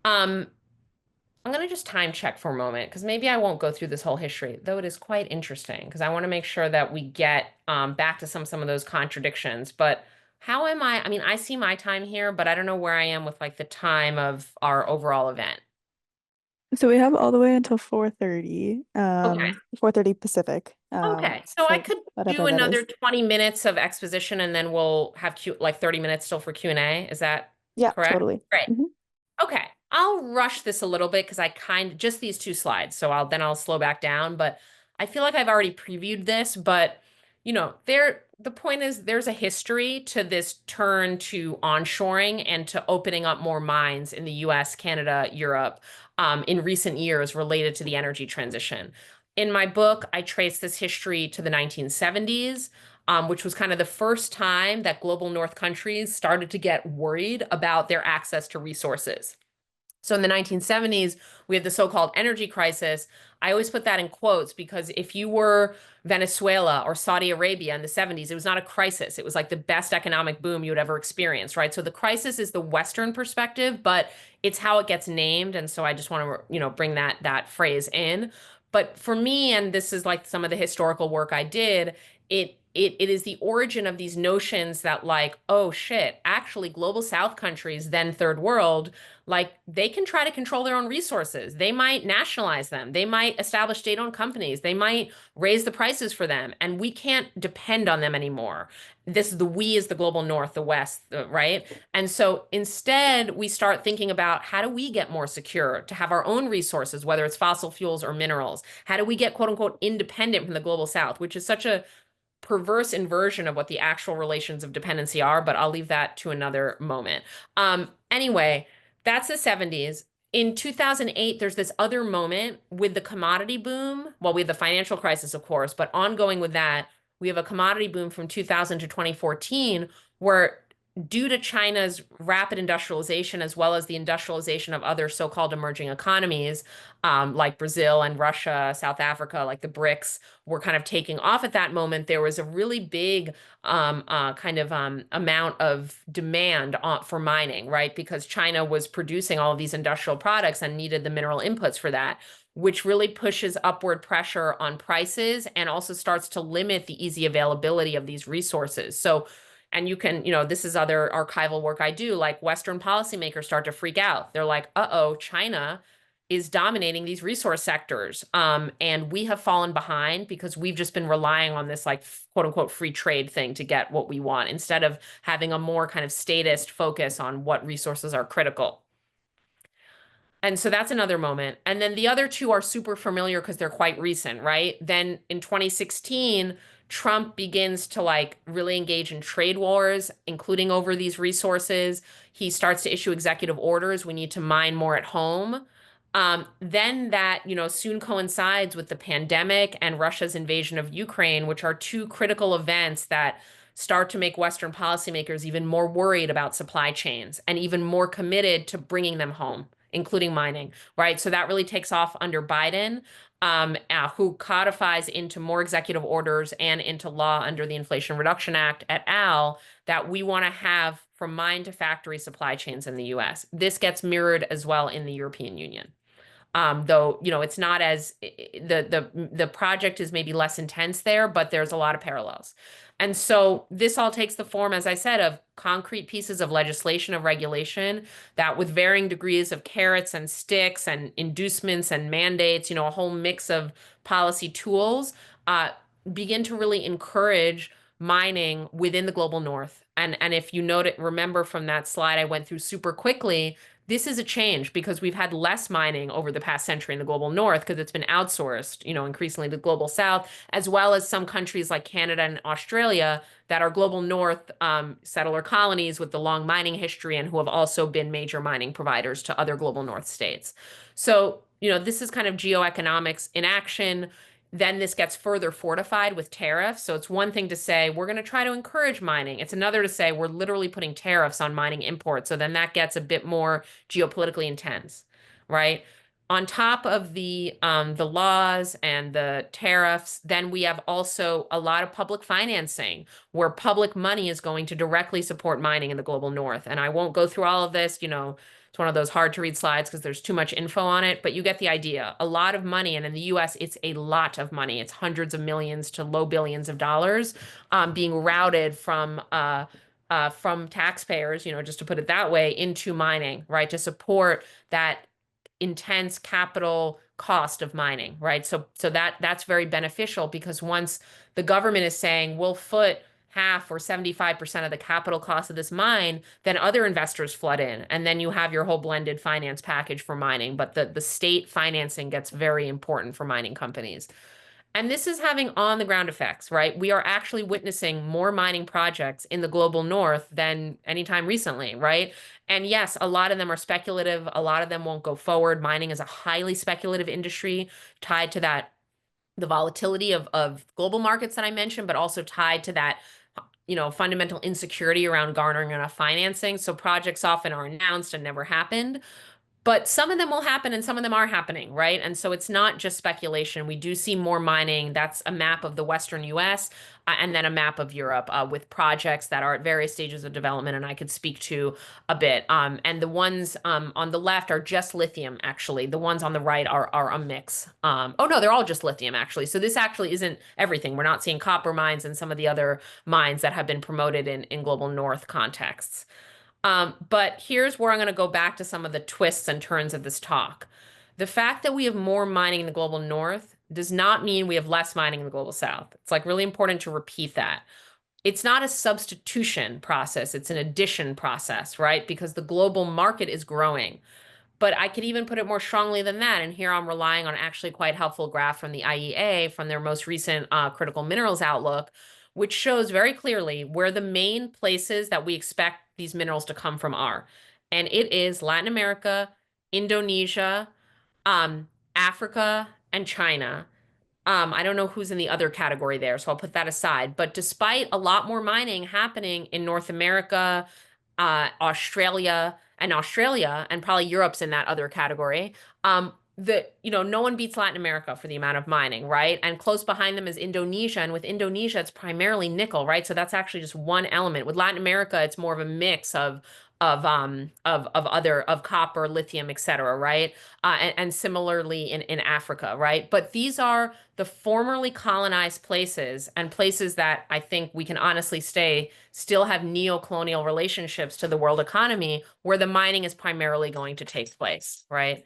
Speaker 1: I'm going to just time check for a moment because maybe I won't go through this whole history, though it is quite interesting because I want to make sure that we get back to some of those contradictions. But how am I? I mean, I see my time here, but I don't know where I am with like the time of our overall event.
Speaker 2: So we have all the way until 4:30,
Speaker 1: Okay.
Speaker 2: 4:30 Pacific.
Speaker 1: Okay. So I
Speaker 2: So
Speaker 1: could do
Speaker 2: whatever that
Speaker 1: another
Speaker 2: is.
Speaker 1: 20 minutes of exposition and then we'll have like 30 minutes still for Q&A. Is that
Speaker 2: Yeah,
Speaker 1: correct?
Speaker 2: totally.
Speaker 1: Great.
Speaker 2: Hmm.
Speaker 1: Okay, I'll rush this a little bit because I just these two slides, so I'll slow back down. But I feel like I've already previewed this, but the point is there's a history to this turn to onshoring and to opening up more mines in the US, Canada, Europe, in recent years related to the energy transition. In my book, I trace this history to the 1970s. Which was kind of the first time that global North countries started to get worried about their access to resources. So in the 1970s, we had the so-called energy crisis. I always put that in quotes because if you were Venezuela or Saudi Arabia in the 70s, it was not a crisis. It was like the best economic boom you would ever experience, right? So the crisis is the Western perspective, but it's how it gets named. And so I just want to, bring that phrase in. But for me, and this is like some of the historical work I did, it is the origin of these notions that like, oh shit, actually global South countries, then third world, like they can try to control their own resources. They might nationalize them. They might establish state-owned companies. They might raise the prices for them, and we can't depend on them anymore. This is the we is the global north, the west, right? And so instead, we start thinking about how do we get more secure to have our own resources, whether it's fossil fuels or minerals? How do we get quote unquote independent from the global south, which is such a perverse inversion of what the actual relations of dependency are, but I'll leave that to another moment. Anyway, that's the 70s. In 2008, there's this other moment with the commodity boom. Well, we have the financial crisis, of course, but ongoing with that, we have a commodity boom from 2000 to 2014, where due to China's rapid industrialization, as well as the industrialization of other so-called emerging economies, like Brazil and Russia, South Africa, like the BRICS, were kind of taking off at that moment. There was a really big amount of demand for mining, right? Because China was producing all of these industrial products and needed the mineral inputs for that, which really pushes upward pressure on prices and also starts to limit the easy availability of these resources. So and you can, this is other archival work I do, like Western policymakers start to freak out. They're like, uh-oh, China is dominating these resource sectors. And we have fallen behind because we've just been relying on this like quote unquote free trade thing to get what we want instead of having a more kind of statist focus on what resources are critical. And so that's another moment. And then the other two are super familiar because they're quite recent, right? Then in 2016, Trump begins to like really engage in trade wars, including over these resources. He starts to issue executive orders. We need to mine more at home. Then that, soon coincides with the pandemic and Russia's invasion of Ukraine, which are two critical events that start to make Western policymakers even more worried about supply chains and even more committed to bringing them home, including mining, right? So that really takes off under Biden, who codifies into more executive orders and into law under the Inflation Reduction Act et al. That we want to have from mine to factory supply chains in the US. This gets mirrored as well in the European Union. Though, it's not as the project is maybe less intense there, but there's a lot of parallels. And so this all takes the form, as I said, of concrete pieces of legislation, of regulation that with varying degrees of carrots and sticks and inducements and mandates, a whole mix of policy tools, begin to really encourage mining within the global north. And if you remember from that slide I went through super quickly, this is a change because we've had less mining over the past century in the global north because it's been outsourced, increasingly to the global south, as well as some countries like Canada and Australia that are global north settler colonies with the long mining history and who have also been major mining providers to other global north states. So, this is kind of geoeconomics in action. Then this gets further fortified with tariffs. So it's one thing to say, we're going to try to encourage mining. It's another to say, we're literally putting tariffs on mining imports. So then that gets a bit more geopolitically intense, right? On top of the laws and the tariffs, then we have also a lot of public financing where public money is going to directly support mining in the global north. And I won't go through all of this, it's one of those hard to read slides because there's too much info on it, but you get the idea. A lot of money, and in the US, it's a lot of money. It's hundreds of millions to low billions of dollars being routed from taxpayers, just to put it that way, into mining, right? To support that intense capital cost of mining, right? So that's very beneficial because once the government is saying we'll foot half or 75% of the capital cost of this mine, then other investors flood in. And then you have your whole blended finance package for mining. But the state financing gets very important for mining companies. And this is having on the ground effects, right? We are actually witnessing more mining projects in the global north than anytime recently, right? And yes, a lot of them are speculative. A lot of them won't go forward. Mining is a highly speculative industry tied to the volatility of global markets that I mentioned, but also tied to that fundamental insecurity around garnering enough financing. So projects often are announced and never happened. But some of them will happen and some of them are happening, right? And so it's not just speculation. We do see more mining. That's a map of the Western US and then a map of Europe with projects that are at various stages of development, and I could speak to a bit. And the ones on the left are just lithium, actually. The ones on the right are a mix. Oh, no, they're all just lithium, actually. So this actually isn't everything. We're not seeing copper mines and some of the other mines that have been promoted in global north contexts. But here's where I'm going to go back to some of the twists and turns of this talk. The fact that we have more mining in the global north does not mean we have less mining in the global south. It's like really important to repeat that. It's not a substitution process, it's an addition process, right? Because the global market is growing. But I could even put it more strongly than that. And here I'm relying on actually quite helpful graph from the IEA from their most recent critical minerals outlook, which shows very clearly where the main places that we expect these minerals to come from are. And it is Latin America, Indonesia, Africa, and China. I don't know who's in the other category there, so I'll put that aside. But despite a lot more mining happening in North America, Australia, and probably Europe's in that other category. No one beats Latin America for the amount of mining, right? And close behind them is Indonesia, and with Indonesia, it's primarily nickel, right? So that's actually just one element. With Latin America, it's more of a mix of copper, lithium, et cetera, right? And similarly in Africa, right? But these are the formerly colonized places and places that I think we can honestly say still have neo-colonial relationships to the world economy where the mining is primarily going to take place, right?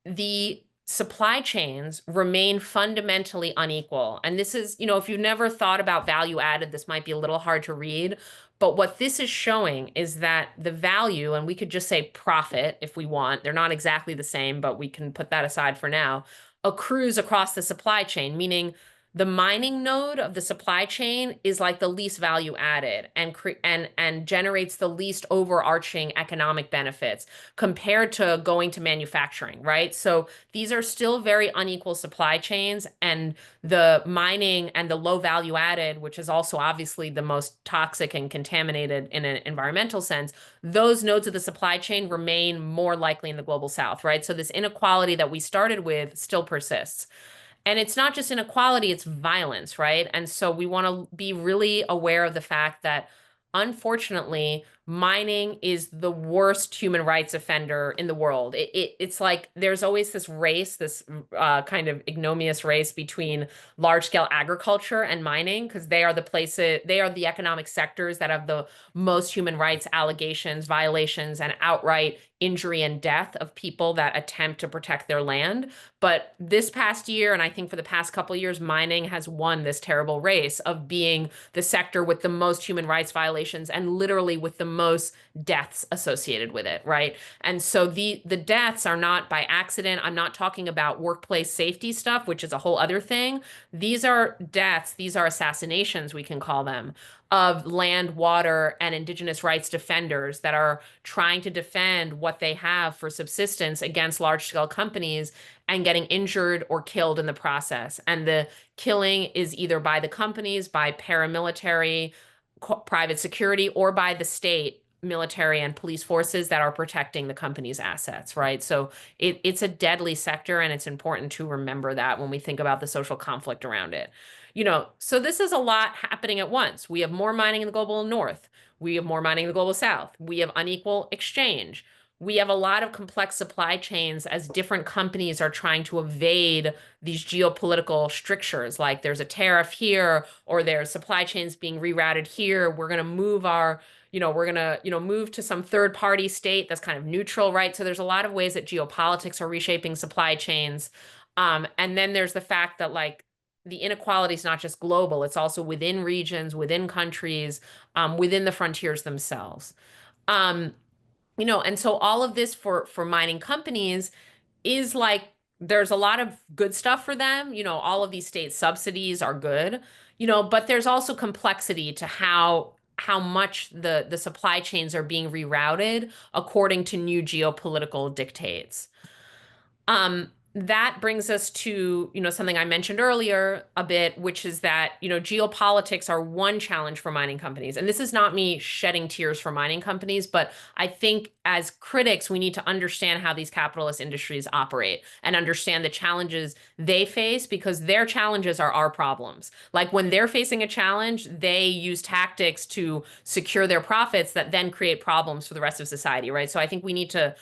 Speaker 1: The supply chains remain fundamentally unequal. And this is, if you've never thought about value added, this might be a little hard to read. But what this is showing is that the value, and we could just say profit if we want, they're not exactly the same, but we can put that aside for now, accrues across the supply chain, meaning the mining node of the supply chain is like the least value added and generates the least overarching economic benefits compared to going to manufacturing, right? So these are still very unequal supply chains, and the mining and the low value added, which is also obviously the most toxic and contaminated in an environmental sense, those nodes of the supply chain remain more likely in the global south, right? So this inequality that we started with still persists. And it's not just inequality, it's violence, right? And so we want to be really aware of the fact that unfortunately, mining is the worst human rights offender in the world. It's like there's always this race, this kind of ignominious race between large scale agriculture and mining, because they are the places, they are the economic sectors that have the most human rights allegations, violations, and outright injury and death of people that attempt to protect their land. But this past year, and I think for the past couple of years, mining has won this terrible race of being the sector with the most human rights violations and literally with the most deaths associated with it, right? And so the deaths are not by accident. I'm not talking about workplace safety stuff, which is a whole other thing. These are deaths, these are assassinations, we can call them, of land, water, and indigenous rights defenders that are trying to defend what they have for subsistence against large-scale companies and getting injured or killed in the process. And the killing is either by the companies, by paramilitary, private security, or by the state military and police forces that are protecting the company's assets, right? So it's a deadly sector, and it's important to remember that when we think about the social conflict around it. So this is a lot happening at once. We have more mining in the global north. We have more mining in the global south. We have unequal exchange. We have a lot of complex supply chains as different companies are trying to evade these geopolitical strictures. Like there's a tariff here, or there's supply chains being rerouted here. We're going to move move to some third party state that's kind of neutral, right? So there's a lot of ways that geopolitics are reshaping supply chains. And then there's the fact that like the inequality is not just global, it's also within regions, within countries, within the frontiers themselves. And so all of this for mining companies is like there's a lot of good stuff for them. All of these state subsidies are good, but there's also complexity to how much the supply chains are being rerouted according to new geopolitical dictates. that brings us to, something I mentioned earlier a bit, which is that, geopolitics are one challenge for mining companies. And this is not me shedding tears for mining companies, but I think as critics, we need to understand how these capitalist industries operate and understand the challenges they face, because their challenges are our problems. Like when they're facing a challenge, they use tactics to secure their profits that then create problems for the rest of society, right? So I think we need to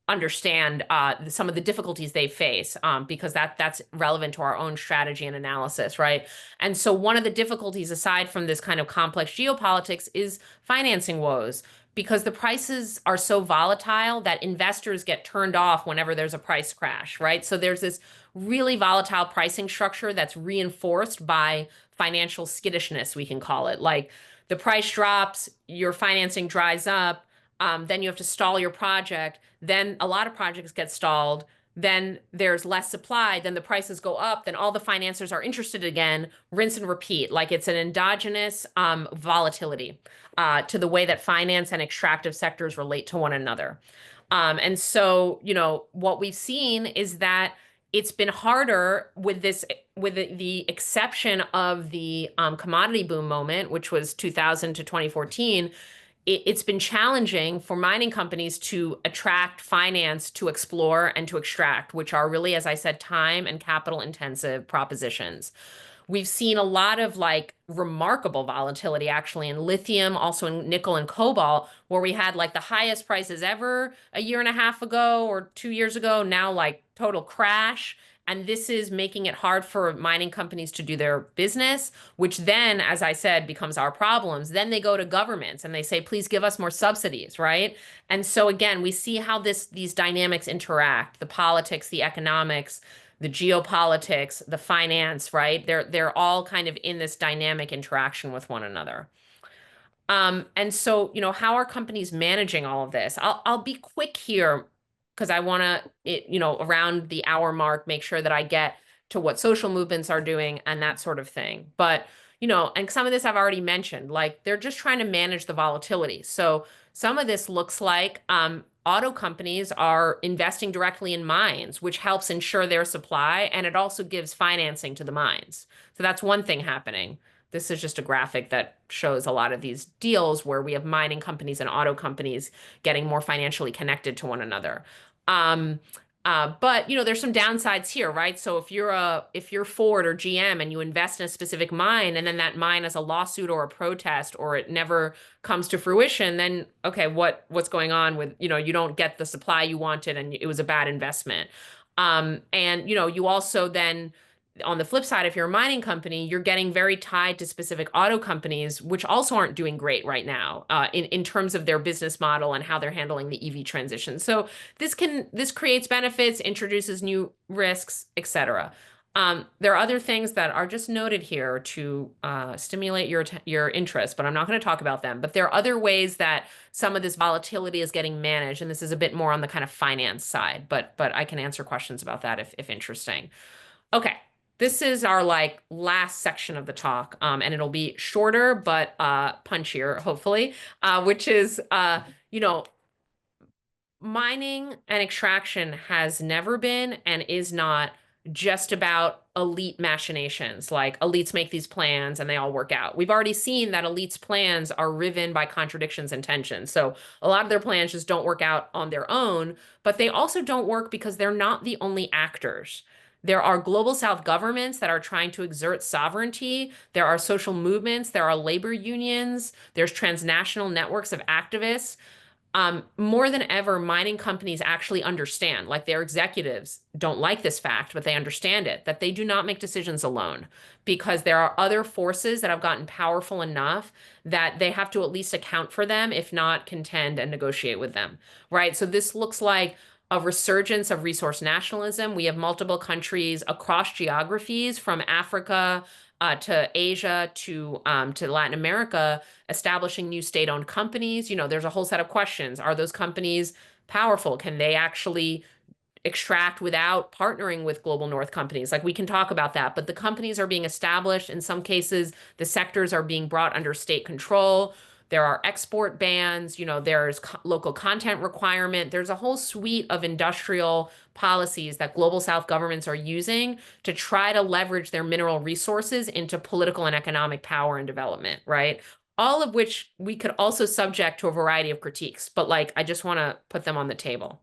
Speaker 1: understand some of the difficulties they face, because that's relevant to our own strategy and analysis, right? And so one of the difficulties, aside from this kind of complex geopolitics, is financing woes, because the prices are so volatile that investors get turned off whenever there's a price crash, right? So there's this really volatile pricing structure that's reinforced by financial skittishness, we can call it. Like the price drops, your financing dries up, then you have to stall your project. Then a lot of projects get stalled. Then there's less supply. Then the prices go up. Then all the financiers are interested again. Rinse and repeat. Like it's an endogenous volatility to the way that finance and extractive sectors relate to one another. And so, what we've seen is that it's been harder with this, with the exception of the commodity boom moment, which was 2000 to 2014. It's been challenging for mining companies to attract finance to explore and to extract, which are really, as I said, time and capital intensive propositions. We've seen a lot of like remarkable volatility actually in lithium, also in nickel and cobalt, where we had like the highest prices ever a year and a half ago or 2 years ago, now like total crash. And this is making it hard for mining companies to do their business, which then, as I said, becomes our problems. Then they go to governments and they say, please give us more subsidies, right? And so again, we see how these dynamics interact, the politics, the economics, the geopolitics, the finance, right? They're all kind of in this dynamic interaction with one another. And so, how are companies managing all of this? I'll be quick here because I want to, around the hour mark, make sure that I get to what social movements are doing and that sort of thing. But, and some of this I've already mentioned, like they're just trying to manage the volatility. So some of this looks like auto companies are investing directly in mines, which helps ensure their supply, and it also gives financing to the mines. So that's one thing happening. This is just a graphic that shows a lot of these deals where we have mining companies and auto companies getting more financially connected to one another. But there's some downsides here, right? So if you're Ford or GM and you invest in a specific mine and then that mine has a lawsuit or a protest or it never comes to fruition, then okay, what's going on with, you don't get the supply you wanted and it was a bad investment. And you also then, on the flip side, if you're a mining company, you're getting very tied to specific auto companies, which also aren't doing great right now in terms of their business model and how they're handling the EV transition. So this creates benefits, introduces new risks, etc. There are other things that are just noted here to stimulate your interest, but I'm not going to talk about them. But there are other ways that some of this volatility is getting managed, and this is a bit more on the kind of finance side, but I can answer questions about that if interesting. Okay. This is our like last section of the talk, and it'll be shorter but punchier, hopefully, which is, mining and extraction has never been and is not just about elite machinations. Like elites make these plans and they all work out. We've already seen that elites' plans are riven by contradictions and tensions. So a lot of their plans just don't work out on their own, but they also don't work because they're not the only actors. There are global South governments that are trying to exert sovereignty. There are social movements. There are labor unions. There's transnational networks of activists. More than ever, mining companies actually understand, like their executives don't like this fact, but they understand it, that they do not make decisions alone because there are other forces that have gotten powerful enough that they have to at least account for them, if not contend and negotiate with them, right? So this looks like a resurgence of resource nationalism. We have multiple countries across geographies from Africa to Asia to Latin America, establishing new state-owned companies. There's a whole set of questions. Are those companies powerful? Can they actually extract without partnering with global north companies? Like we can talk about that, but the companies are being established. In some cases, the sectors are being brought under state control. there are export bans, there's local content requirement. There's a whole suite of industrial policies that global South governments are using to try to leverage their mineral resources into political and economic power and development, right? All of which we could also subject to a variety of critiques, but like I just want to put them on the table.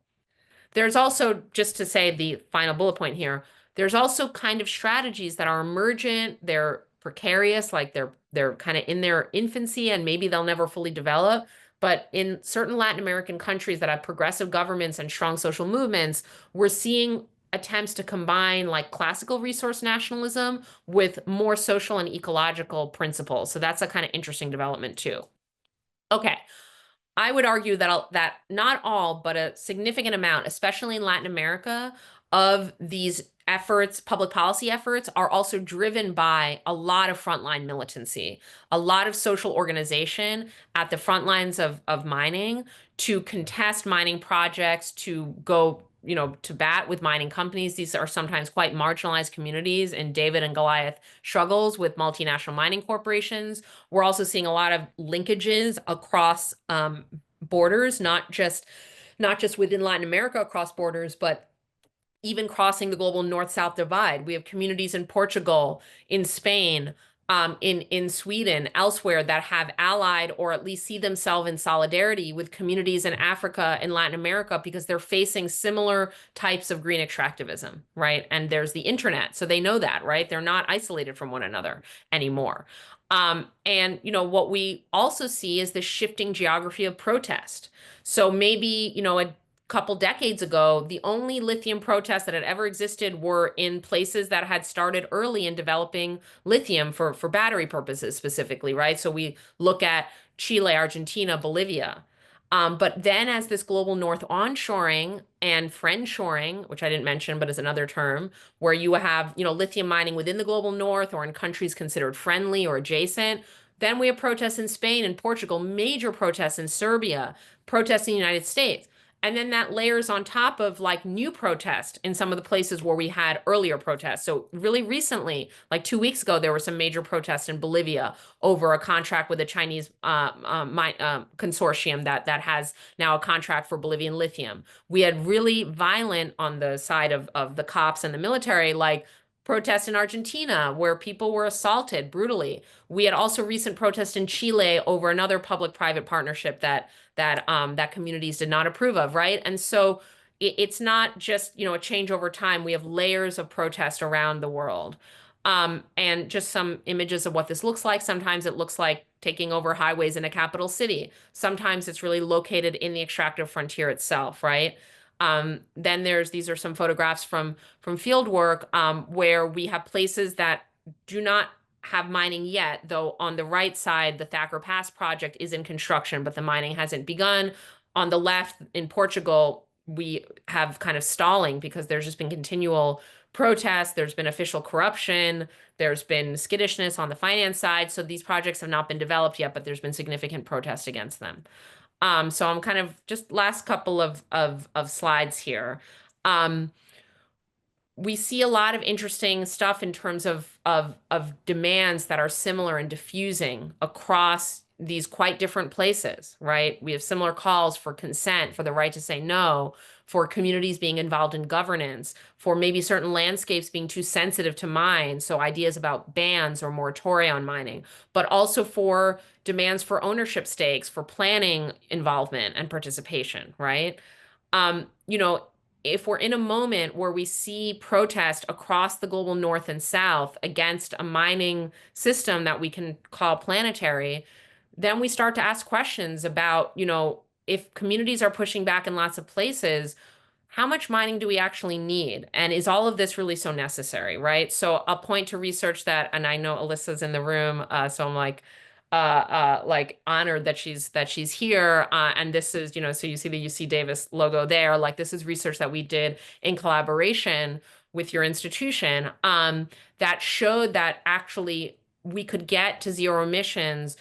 Speaker 1: There's also, just to say the final bullet point here, there's also kind of strategies that are emergent, they're precarious, like they're kind of in their infancy and maybe they'll never fully develop. But in certain Latin American countries that have progressive governments and strong social movements, we're seeing attempts to combine like classical resource nationalism with more social and ecological principles. So that's a kind of interesting development too. Okay. I would argue that not all, but a significant amount, especially in Latin America, of these efforts, public policy efforts, are also driven by a lot of frontline militancy, a lot of social organization at the front lines of mining to contest mining projects, to go, to bat with mining companies. These are sometimes quite marginalized communities in David and Goliath struggles with multinational mining corporations. We're also seeing a lot of linkages across borders, not just within Latin America across borders, but even crossing the global north-south divide. We have communities in Portugal, in Spain, in Sweden, elsewhere that have allied or at least see themselves in solidarity with communities in Africa and Latin America because they're facing similar types of green extractivism, right? And there's the internet, so they know that, right? They're not isolated from one another anymore. And what we also see is the shifting geography of protest. So maybe, a couple decades ago, the only lithium protests that had ever existed were in places that had started early in developing lithium for battery purposes specifically, right? So we look at Chile, Argentina, Bolivia. But then as this global north onshoring and friendshoring, which I didn't mention, but is another term, where you have, lithium mining within the global north or in countries considered friendly or adjacent, then we have protests in Spain and Portugal, major protests in Serbia, protests in the United States. And then that layers on top of like new protest in some of the places where we had earlier protests. So really recently, like 2 weeks ago, there were some major protests in Bolivia over a contract with a Chinese consortium that has now a contract for Bolivian lithium. We had really violent on the side of the cops and the military, like protests in Argentina where people were assaulted brutally. We had also recent protests in Chile over another public-private partnership that communities did not approve of, right? And so it's not just, a change over time. We have layers of protest around the world. And just some images of what this looks like. Sometimes it looks like taking over highways in a capital city. Sometimes it's really located in the extractive frontier itself, right? Then these are some photographs from field work where we have places that do not have mining yet, though on the right side, the Thacker Pass project is in construction, but the mining hasn't begun. On the left in Portugal, we have kind of stalling because there's just been continual protests, there's been official corruption, there's been skittishness on the finance side. So these projects have not been developed yet, but there's been significant protest against them. So I'm kind of just last couple of slides here. We see a lot of interesting stuff in terms of demands that are similar and diffusing across these quite different places, right? We have similar calls for consent, for the right to say no, for communities being involved in governance, for maybe certain landscapes being too sensitive to mine, so ideas about bans or moratoria on mining, but also for demands for ownership stakes, for planning involvement and participation, right? You know, if we're in a moment where we see protest across the global north and south against a mining system that we can call planetary, then we start to ask questions about, if communities are pushing back in lots of places, how much mining do we actually need? And is all of this really so necessary, right? So I'll point to research that, and I know Alyssa's in the room, so I'm like honored that she's here. And this is, so you see the UC Davis logo there. Like this is research that we did in collaboration with your institution, that showed that actually we could get to zero emissions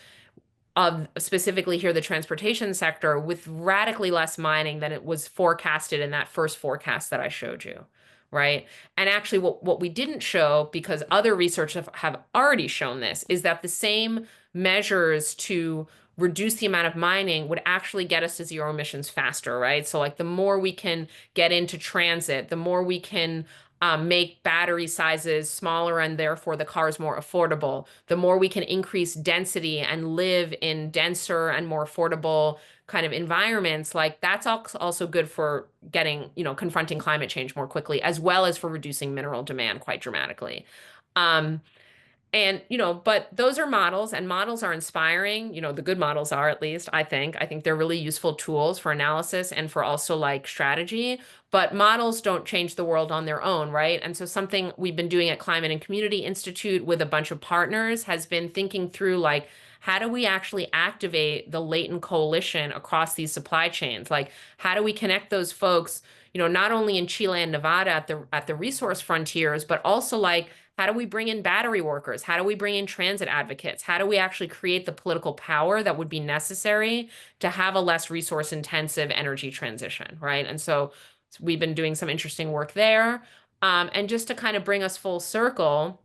Speaker 1: of specifically here the transportation sector with radically less mining than it was forecasted in that first forecast that I showed you, right? And actually what we didn't show, because other research have already shown this, is that the same measures to reduce the amount of mining would actually get us to zero emissions faster, right? So like the more we can get into transit, the more we can make battery sizes smaller and therefore the cars more affordable, the more we can increase density and live in denser and more affordable kind of environments, like that's also good for getting, confronting climate change more quickly, as well as for reducing mineral demand quite dramatically. Um, and, but those are models, and models are inspiring. The good models are, at least, I think. I think they're really useful tools for analysis and for also like strategy. But models don't change the world on their own, right? And so something we've been doing at Climate and Community Institute with a bunch of partners has been thinking through like, how do we actually activate the latent coalition across these supply chains? Like, how do we connect those folks, not only in Chile and Nevada at the resource frontiers, but also like how do we bring in battery workers? How do we bring in transit advocates? How do we actually create the political power that would be necessary to have a less resource intensive energy transition, right? And so we've been doing some interesting work there. And just to kind of bring us full circle,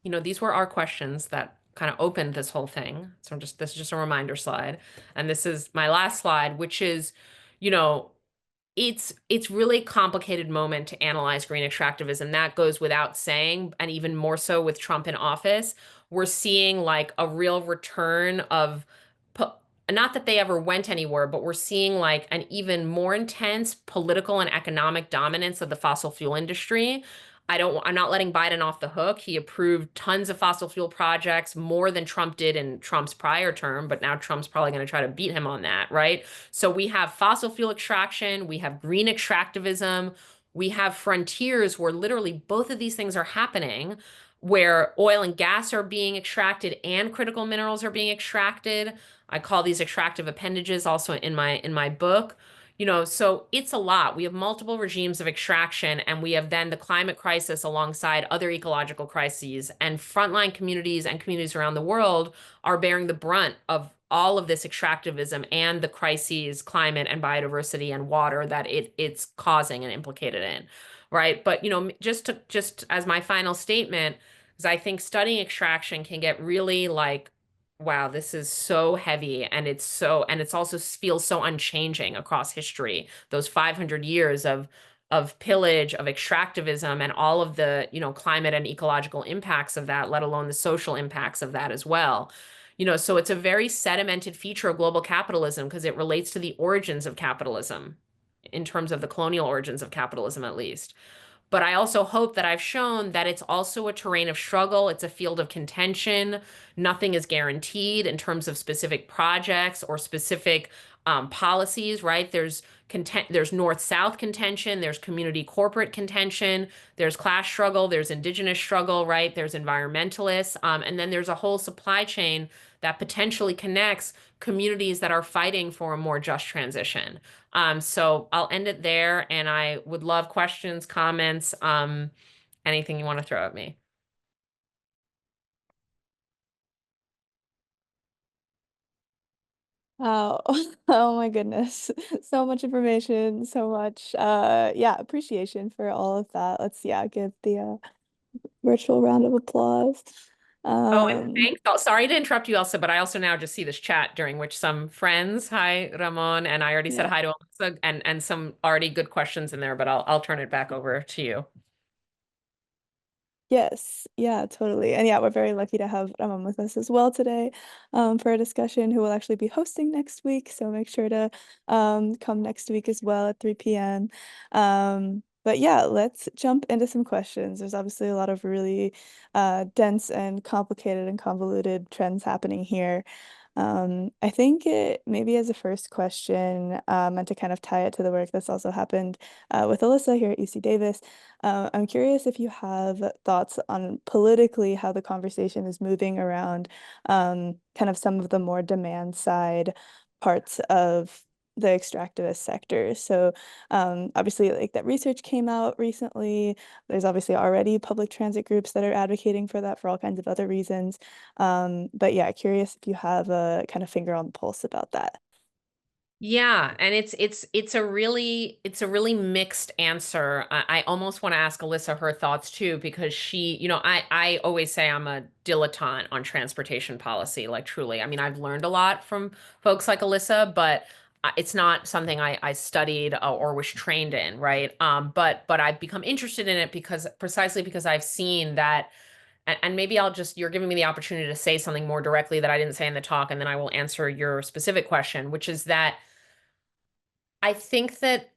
Speaker 1: these were our questions that kind of opened this whole thing. So this is just a reminder slide. And this is my last slide, which is, you know, it's really complicated moment to analyze green extractivism. That goes without saying, and even more so with Trump in office. We're seeing like a real return of, not that they ever went anywhere, but we're seeing like an even more intense political and economic dominance of the fossil fuel industry. I'm not letting Biden off the hook. He approved tons of fossil fuel projects, more than Trump did in Trump's prior term, but now Trump's probably going to try to beat him on that, right? So we have fossil fuel extraction, we have green extractivism, we have frontiers where literally both of these things are happening, where oil and gas are being extracted and critical minerals are being extracted. I call these extractive appendages also in my book. So it's a lot. We have multiple regimes of extraction, and we have then the climate crisis alongside other ecological crises. And frontline communities and communities around the world are bearing the brunt of all of this extractivism and the crises, climate and biodiversity and water that it's causing and implicated in, right? But just as my final statement, is I think studying extraction can get really like, wow, this is so heavy, and it's also feels so unchanging across history. Those 500 years of pillage, of extractivism, and all of the, climate and ecological impacts of that, let alone the social impacts of that as well. So it's a very sedimented feature of global capitalism because it relates to the origins of capitalism, in terms of the colonial origins of capitalism, at least. But I also hope that I've shown that it's also a terrain of struggle. It's a field of contention. Nothing is guaranteed in terms of specific projects or specific policies, right? There's north-south contention, there's community corporate contention, there's class struggle, there's indigenous struggle, right? There's environmentalists, and then there's a whole supply chain that potentially connects communities that are fighting for a more just transition. So I'll end it there, and I would love questions, comments, anything you want to throw at me.
Speaker 2: Wow. Oh my goodness. So much information, so much yeah, appreciation for all of that. Let's give the virtual round of applause.
Speaker 1: Oh, and
Speaker 2: Um
Speaker 1: thanks. Oh, sorry to interrupt you, also, but I also now just see this chat during which some friends, hi Ramon, and I already said
Speaker 2: yeah.
Speaker 1: hi to Alyssa, and some already good questions in there, but I'll turn it back over to you.
Speaker 2: Yes, yeah, totally. And yeah, we're very lucky to have Ramon with us as well today for a discussion, who will actually be hosting next week. So make sure to come next week as well at 3 p.m. But yeah, let's jump into some questions. There's obviously a lot of really dense and complicated and convoluted trends happening here. I think it maybe as a first question, and to kind of tie it to the work that's also happened with Alyssa here at UC Davis. I'm curious if you have thoughts on politically how the conversation is moving around kind of some of the more demand side parts of the extractivist sector. So obviously like that research came out recently. There's obviously already public transit groups that are advocating for that for all kinds of other reasons. But yeah, curious if you have a kind of finger on the pulse about that.
Speaker 1: Yeah, and it's a really mixed answer. I almost want to ask Alyssa her thoughts too, because I always say I'm a dilettante on transportation policy, like truly. I mean, I've learned a lot from folks like Alyssa, but it's not something I studied or was trained in, right? But I've become interested in it because precisely because I've seen that, and maybe you're giving me the opportunity to say something more directly that I didn't say in the talk, and then I will answer your specific question, which is that I think that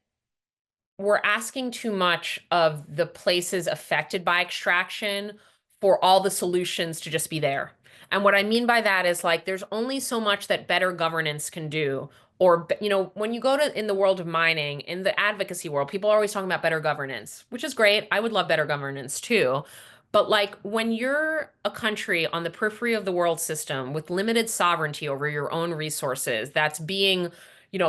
Speaker 1: we're asking too much of the places affected by extraction for all the solutions to just be there. And what I mean by that is like there's only so much that better governance can do. Or, when you go to in the world of mining, in the advocacy world, people are always talking about better governance, which is great. I would love better governance too. But like when you're a country on the periphery of the world system with limited sovereignty over your own resources, that's being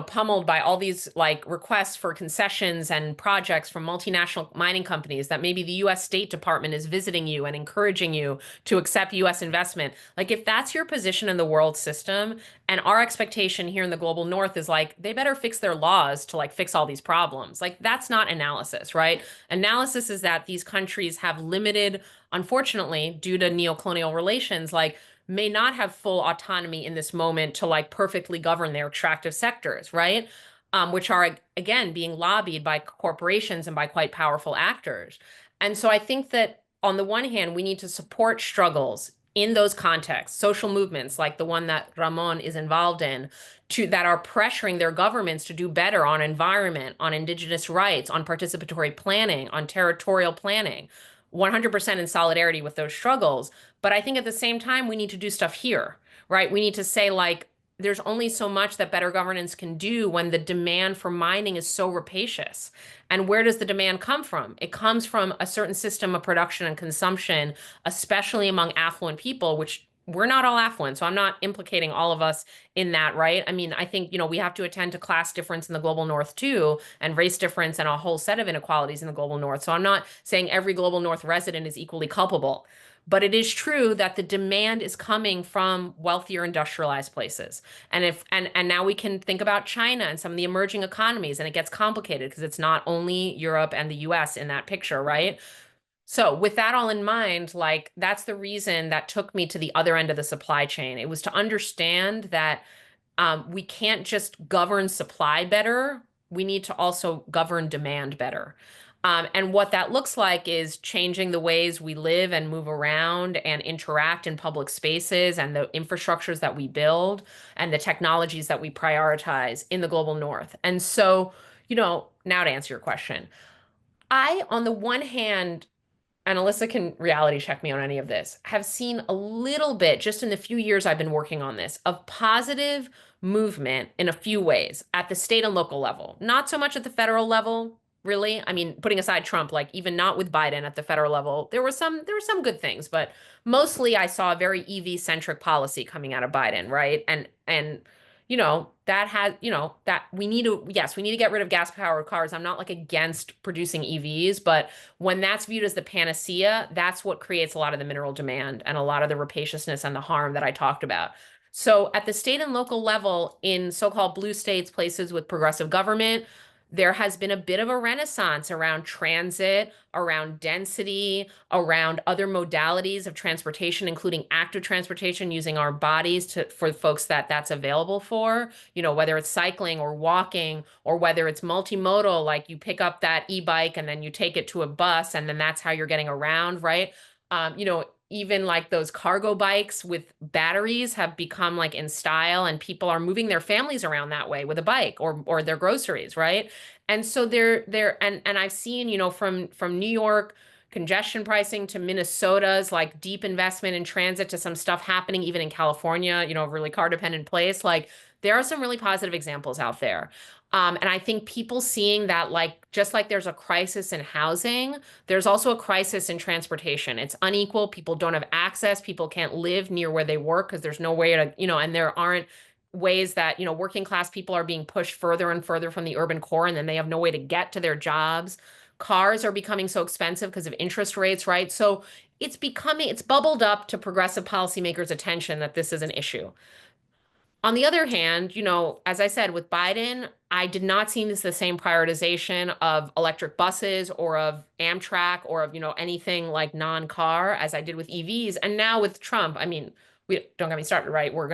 Speaker 1: pummeled by all these like requests for concessions and projects from multinational mining companies that maybe the US State Department is visiting you and encouraging you to accept US investment. Like if that's your position in the world system and our expectation here in the global north is like they better fix their laws to like fix all these problems. Like that's not analysis, right? Analysis is that these countries have limited, unfortunately, due to neocolonial relations, like may not have full autonomy in this moment to like perfectly govern their extractive sectors, right? Which are again being lobbied by corporations and by quite powerful actors. And so I think that on the one hand, we need to support struggles in those contexts, social movements like the one that Ramon is involved in, that are pressuring their governments to do better on environment, on indigenous rights, on participatory planning, on territorial planning, 100% in solidarity with those struggles. But I think at the same time, we need to do stuff here, right? We need to say, like, there's only so much that better governance can do when the demand for mining is so rapacious. And where does the demand come from? It comes from a certain system of production and consumption, especially among affluent people, which we're not all affluent. So I'm not implicating all of us in that, right? I mean, I think, we have to attend to class difference in the global north too, and race difference and a whole set of inequalities in the global north. So I'm not saying every global north resident is equally culpable. But it is true that the demand is coming from wealthier industrialized places. And now we can think about China and some of the emerging economies, and it gets complicated because it's not only Europe and the US in that picture, right? So with that all in mind, like that's the reason that took me to the other end of the supply chain. It was to understand that we can't just govern supply better. We need to also govern demand better. And what that looks like is changing the ways we live and move around and interact in public spaces and the infrastructures that we build and the technologies that we prioritize in the global north. And so, now to answer your question, on the one hand, and Alyssa can reality check me on any of this, have seen a little bit, just in the few years I've been working on this, of positive movement in a few ways at the state and local level. Not so much at the federal level, really. I mean, putting aside Trump, like even not with Biden at the federal level, there were some good things, but mostly I saw a very EV centric policy coming out of Biden, right? And that has, that we need to, yes, we need to get rid of gas powered cars. I'm not like against producing EVs, but when that's viewed as the panacea, that's what creates a lot of the mineral demand and a lot of the rapaciousness and the harm that I talked about. So at the state and local level, in so-called blue states, places with progressive government, there has been a bit of a renaissance around transit, around density, around other modalities of transportation, including active transportation using our bodies for folks that that's available for, whether it's cycling or walking, or whether it's multimodal, like you pick up that e-bike and then you take it to a bus and then that's how you're getting around, right? Even like those cargo bikes with batteries have become like in style, and people are moving their families around that way with a bike or their groceries, right? And so and I've seen, from New York congestion pricing to Minnesota's like deep investment in transit to some stuff happening even in California, really car dependent place. Like there are some really positive examples out there. And I think people seeing that, like, just like there's a crisis in housing, there's also a crisis in transportation. It's unequal. People don't have access. People can't live near where they work because there's no way to, and there aren't ways that, working class people are being pushed further and further from the urban core, and then they have no way to get to their jobs. Cars are becoming so expensive because of interest rates, right? So it's bubbled up to progressive policymakers' attention that this is an issue. On the other hand, as I said, with Biden, I did not see this the same prioritization of electric buses or of Amtrak or of, anything like non-car as I did with EVs. And now with Trump, I mean, we don't get me started, right? We're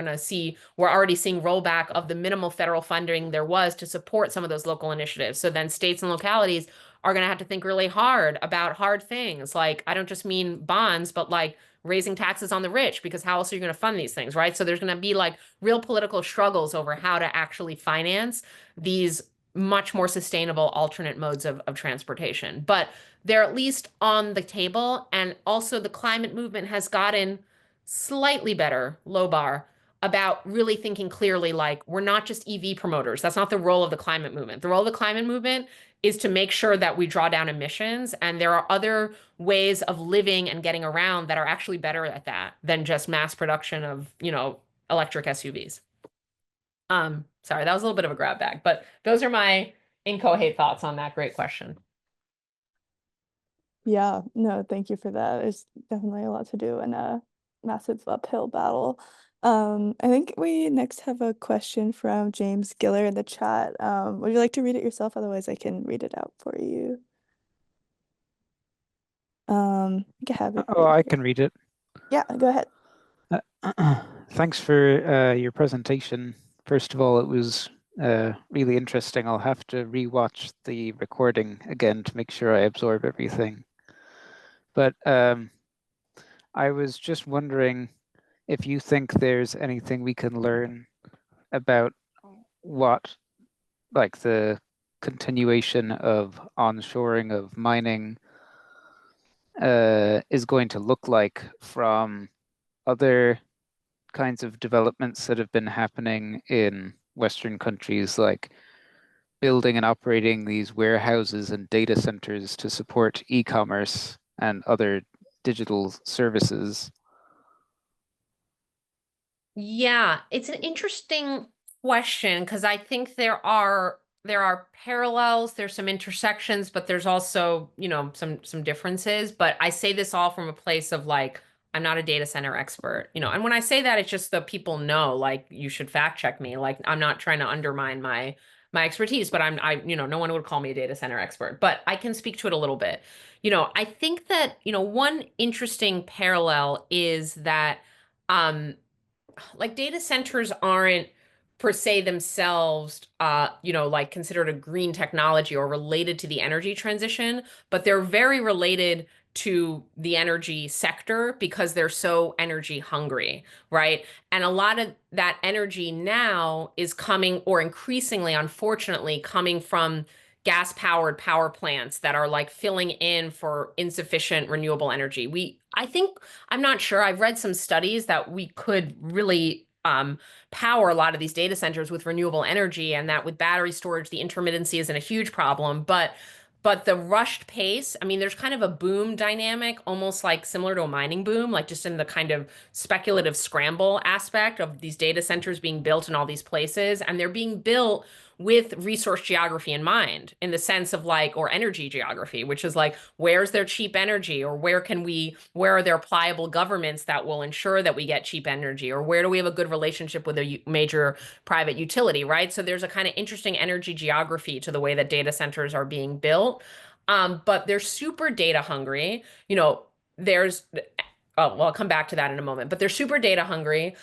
Speaker 1: already seeing rollback of the minimal federal funding there was to support some of those local initiatives. So then states and localities are going to have to think really hard about hard things. Like, I don't just mean bonds, but like raising taxes on the rich, because how else are you going to fund these things, right? So there's going to be like real political struggles over how to actually finance these much more sustainable alternate modes of transportation. But they're at least on the table. And also, the climate movement has gotten slightly better, low bar, about really thinking clearly like, we're not just EV promoters. That's not the role of the climate movement. The role of the climate movement is to make sure that we draw down emissions. And there are other ways of living and getting around that are actually better at that than just mass production of, electric SUVs. Sorry, that was a little bit of a grab bag, but those are my inchoate thoughts on that great question.
Speaker 2: Yeah, no, thank you for that. There's definitely a lot to do and a massive uphill battle. I think we next have a question from James Giller in the chat. Would you like to read it yourself? Otherwise, I can read it out for you. You can have it
Speaker 3: Oh,
Speaker 2: right
Speaker 3: I
Speaker 2: here.
Speaker 3: can read it.
Speaker 2: Yeah, go ahead.
Speaker 3: Thanks for your presentation. First of all, it was really interesting. I'll have to rewatch the recording again to make sure I absorb everything. But I was just wondering if you think there's anything we can learn about what, like the continuation of onshoring of mining is going to look like from other kinds of developments that have been happening in Western countries, like building and operating these warehouses and data centers to support e-commerce and other digital services.
Speaker 1: Yeah, it's an interesting question because I think there are parallels, there's some intersections, but there's also, some differences. But I say this all from a place of like, I'm not a data center expert, and when I say that, it's just that people know, like, you should fact check me. Like, I'm not trying to undermine my expertise, but no one would call me a data center expert, but I can speak to it a little bit. I think that, one interesting parallel is that like data centers aren't per se themselves like considered a green technology or related to the energy transition, but they're very related to the energy sector because they're so energy hungry, right? And a lot of that energy now is coming, or increasingly unfortunately coming, from gas powered power plants that are like filling in for insufficient renewable energy. I think, I'm not sure. I've read some studies that we could really power a lot of these data centers with renewable energy, and that with battery storage, the intermittency isn't a huge problem. But the rushed pace, I mean, there's kind of a boom dynamic, almost like similar to a mining boom, like just in the kind of speculative scramble aspect of these data centers being built in all these places. And they're being built with resource geography in mind, in the sense of like, or energy geography, which is like, where's there cheap energy, or where are there pliable governments that will ensure that we get cheap energy, or where do we have a good relationship with a major private utility, right? So there's a kind of interesting energy geography to the way that data centers are being built. But they're super data hungry. There's Oh, well, I'll come back to that in a moment, but they're super data hungry.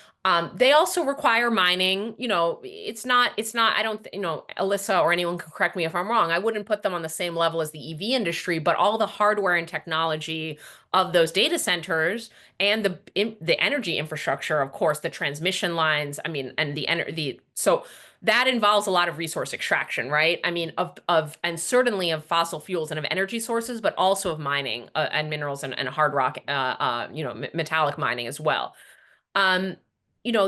Speaker 1: They also require mining. I don't, Alyssa or anyone can correct me if I'm wrong. I wouldn't put them on the same level as the EV industry, but all the hardware and technology of those data centers and the energy infrastructure, of course, the transmission lines, I mean, and so that involves a lot of resource extraction, right? I mean, and certainly of fossil fuels and of energy sources, but also of mining and minerals and hard rock, metallic mining as well. Um,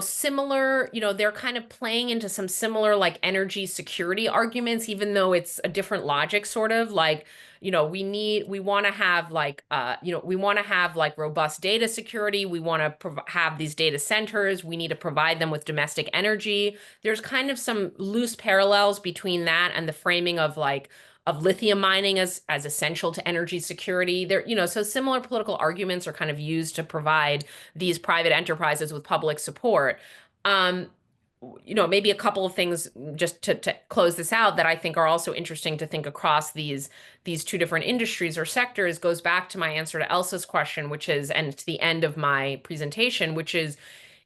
Speaker 1: similar, they're kind of playing into some similar like energy security arguments, even though it's a different logic, sort of like, we want to have like, we want to have like robust data security. We want to have these data centers. We need to provide them with domestic energy. There's kind of some loose parallels between that and the framing of like, of lithium mining as essential to energy security. So similar political arguments are kind of used to provide these private enterprises with public support. Um, maybe a couple of things just to close this out that I think are also interesting to think across these two different industries or sectors goes back to my answer to Elsa's question, which is, and to the end of my presentation, which is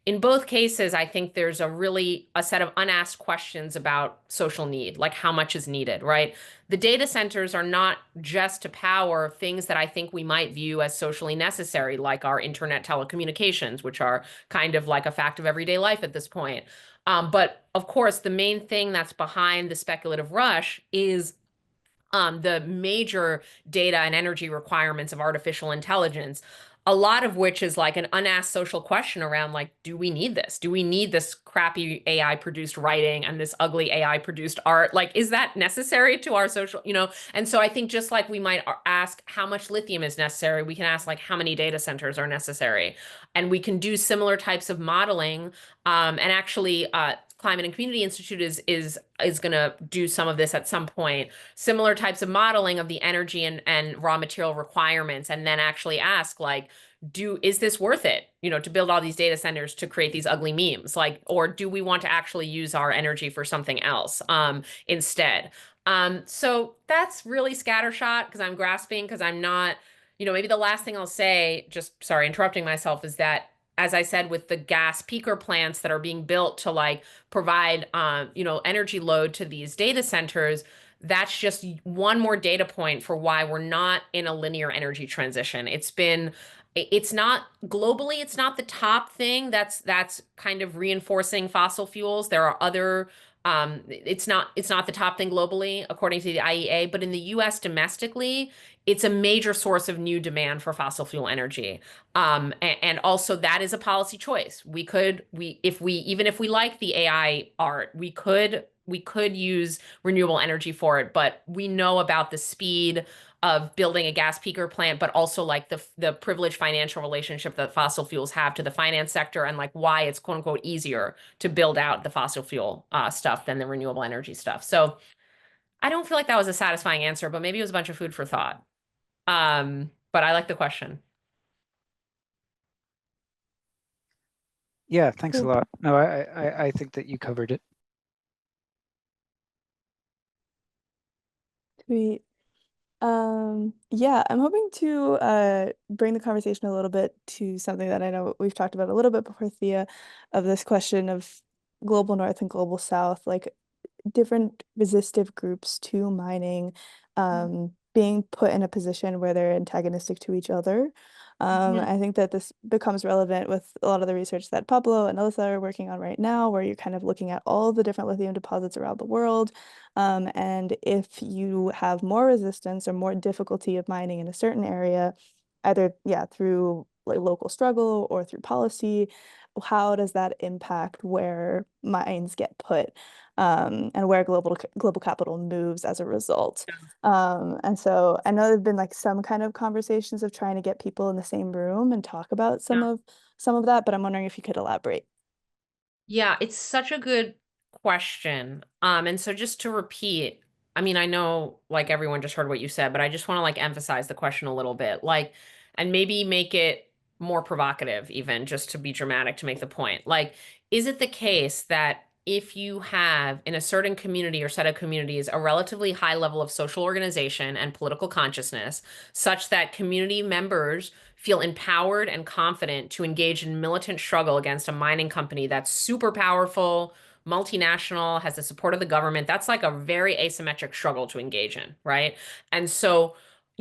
Speaker 1: in both cases, I think there's a set of unasked questions about social need, like how much is needed, right? The data centers are not just to power things that I think we might view as socially necessary, like our internet telecommunications, which are kind of like a fact of everyday life at this point. But of course, the main thing that's behind the speculative rush is the major data and energy requirements of artificial intelligence, a lot of which is like an unasked social question around like, do we need this? Do we need this crappy AI produced writing and this ugly AI produced art? Like, is that necessary to our social, And so I think just like we might ask how much lithium is necessary, we can ask like how many data centers are necessary. And we can do similar types of modeling. And actually, Climate and Community Institute is going to do some of this at some point, similar types of modeling of the energy and raw material requirements, and then actually ask like, is this worth it, to build all these data centers to create these ugly memes? Like, or do we want to actually use our energy for something else instead? So that's really scattershot because I'm grasping, because I'm not, maybe the last thing I'll say, just sorry, interrupting myself, is that as I said, with the gas peaker plants that are being built to like provide, energy load to these data centers, that's just one more data point for why we're not in a linear energy transition. It's not globally, it's not the top thing that's kind of reinforcing fossil fuels. There are other, it's not the top thing globally, according to the IEA, but in the US domestically, it's a major source of new demand for fossil fuel energy. And also that is a policy choice. Even if we like the AI art, we could use renewable energy for it, but we know about the speed of building a gas peaker plant, but also like the privileged financial relationship that fossil fuels have to the finance sector, and like why it's quote unquote easier to build out the fossil fuel stuff than the renewable energy stuff. So I don't feel like that was a satisfying answer, but maybe it was a bunch of food for thought. But I like the question.
Speaker 3: Yeah, thanks a
Speaker 2: Cool.
Speaker 3: lot. No, I think that you covered it.
Speaker 2: Sweet. Yeah, I'm hoping to bring the conversation a little bit to something that I know we've talked about a little bit before, Thea, of this question of global north and global south, like different resistive groups to mining being put in a position where they're antagonistic to each other.
Speaker 1: Mhm.
Speaker 2: I think that this becomes relevant with a lot of the research that Pablo and Alyssa are working on right now, where you're kind of looking at all the different lithium deposits around the world. And if you have more resistance or more difficulty of mining in a certain area, either, yeah, through like local struggle or through policy, how does that impact where mines get put? And where global capital moves as a result. And so I know there've been like some kind of conversations of trying to get people in the same room and talk about
Speaker 1: Yeah.
Speaker 2: some of that, but I'm wondering if you could elaborate.
Speaker 1: Yeah, it's such a good question. And so just to repeat, I mean, I know like everyone just heard what you said, but I just want to like emphasize the question a little bit, like, and maybe make it more provocative, even just to be dramatic to make the point. Like, is it the case that if you have in a certain community or set of communities a relatively high level of social organization and political consciousness, such that community members feel empowered and confident to engage in militant struggle against a mining company that's super powerful, multinational, has the support of the government? That's like a very asymmetric struggle to engage in, right? And so,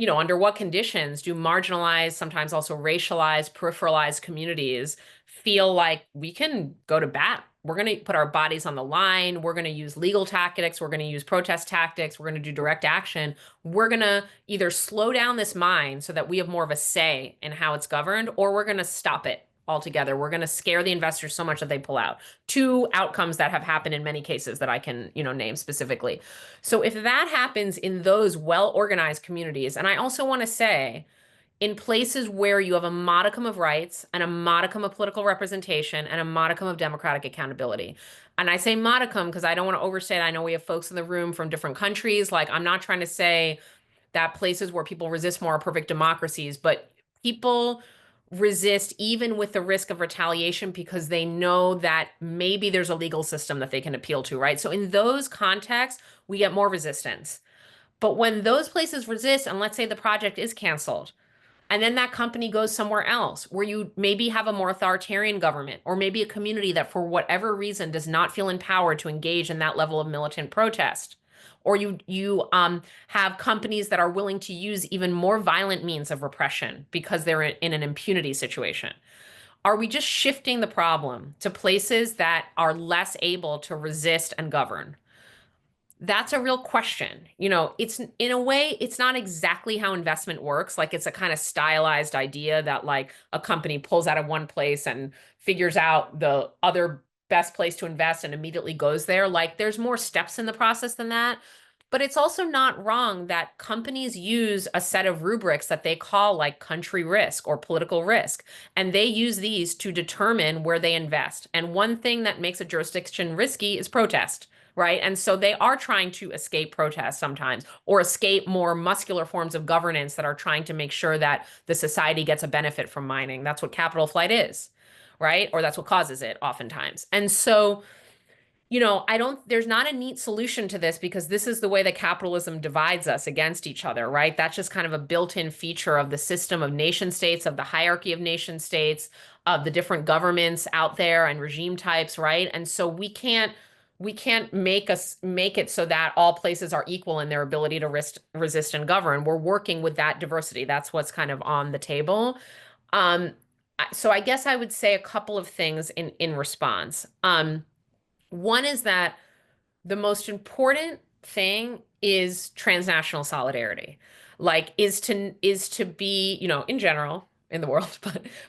Speaker 1: under what conditions do marginalized, sometimes also racialized, peripheralized communities feel like we can go to bat? We're going to put our bodies on the line. We're going to use legal tactics. We're going to use protest tactics. We're going to do direct action. We're going to either slow down this mine so that we have more of a say in how it's governed, or we're going to stop it altogether. We're going to scare the investors so much that they pull out. Two outcomes that have happened in many cases that I can, name specifically. So if that happens in those well-organized communities, and I also want to say, in places where you have a modicum of rights and a modicum of political representation and a modicum of democratic accountability. And I say modicum because I don't want to overstate. I know we have folks in the room from different countries. Like, I'm not trying to say that places where people resist more are perfect democracies, but people resist even with the risk of retaliation because they know that maybe there's a legal system that they can appeal to, right? So in those contexts, we get more resistance. But when those places resist, and let's say the project is canceled, and then that company goes somewhere else where you maybe have a more authoritarian government, or maybe a community that for whatever reason does not feel empowered to engage in that level of militant protest, or you have companies that are willing to use even more violent means of repression because they're in an impunity situation. Are we just shifting the problem to places that are less able to resist and govern? That's a real question. It's in a way, it's not exactly how investment works. Like it's a kind of stylized idea that like a company pulls out of one place and figures out the other best place to invest and immediately goes there. Like there's more steps in the process than that. But it's also not wrong that companies use a set of rubrics that they call like country risk or political risk. And they use these to determine where they invest. And one thing that makes a jurisdiction risky is protest, right? And so they are trying to escape protest sometimes, or escape more muscular forms of governance that are trying to make sure that the society gets a benefit from mining. That's what capital flight is, right? Or that's what causes it oftentimes. And so there's not a neat solution to this because this is the way that capitalism divides us against each other, right? That's just kind of a built-in feature of the system of nation states, of the hierarchy of nation states, of the different governments out there and regime types, right? And so we can't make it so that all places are equal in their ability to resist and govern. We're working with that diversity. That's what's kind of on the table. Um, so I guess I would say a couple of things in response. One is that the most important thing is transnational solidarity. Like is to be, in general in the world,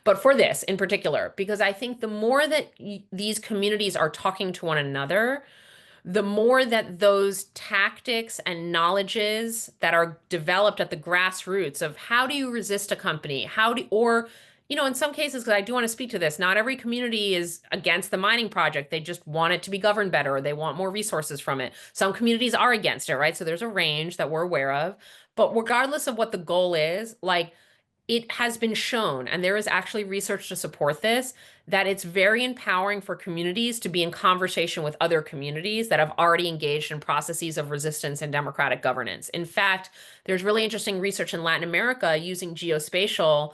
Speaker 1: but for this in particular, because I think the more that these communities are talking to one another, the more that those tactics and knowledges that are developed at the grassroots of how do you resist a company, or in some cases, because I do want to speak to this, not every community is against the mining project. They just want it to be governed better, or they want more resources from it. Some communities are against it, right? So there's a range that we're aware of. But regardless of what the goal is, like it has been shown, and there is actually research to support this, that it's very empowering for communities to be in conversation with other communities that have already engaged in processes of resistance and democratic governance. In fact, there's really interesting research in Latin America using geospatial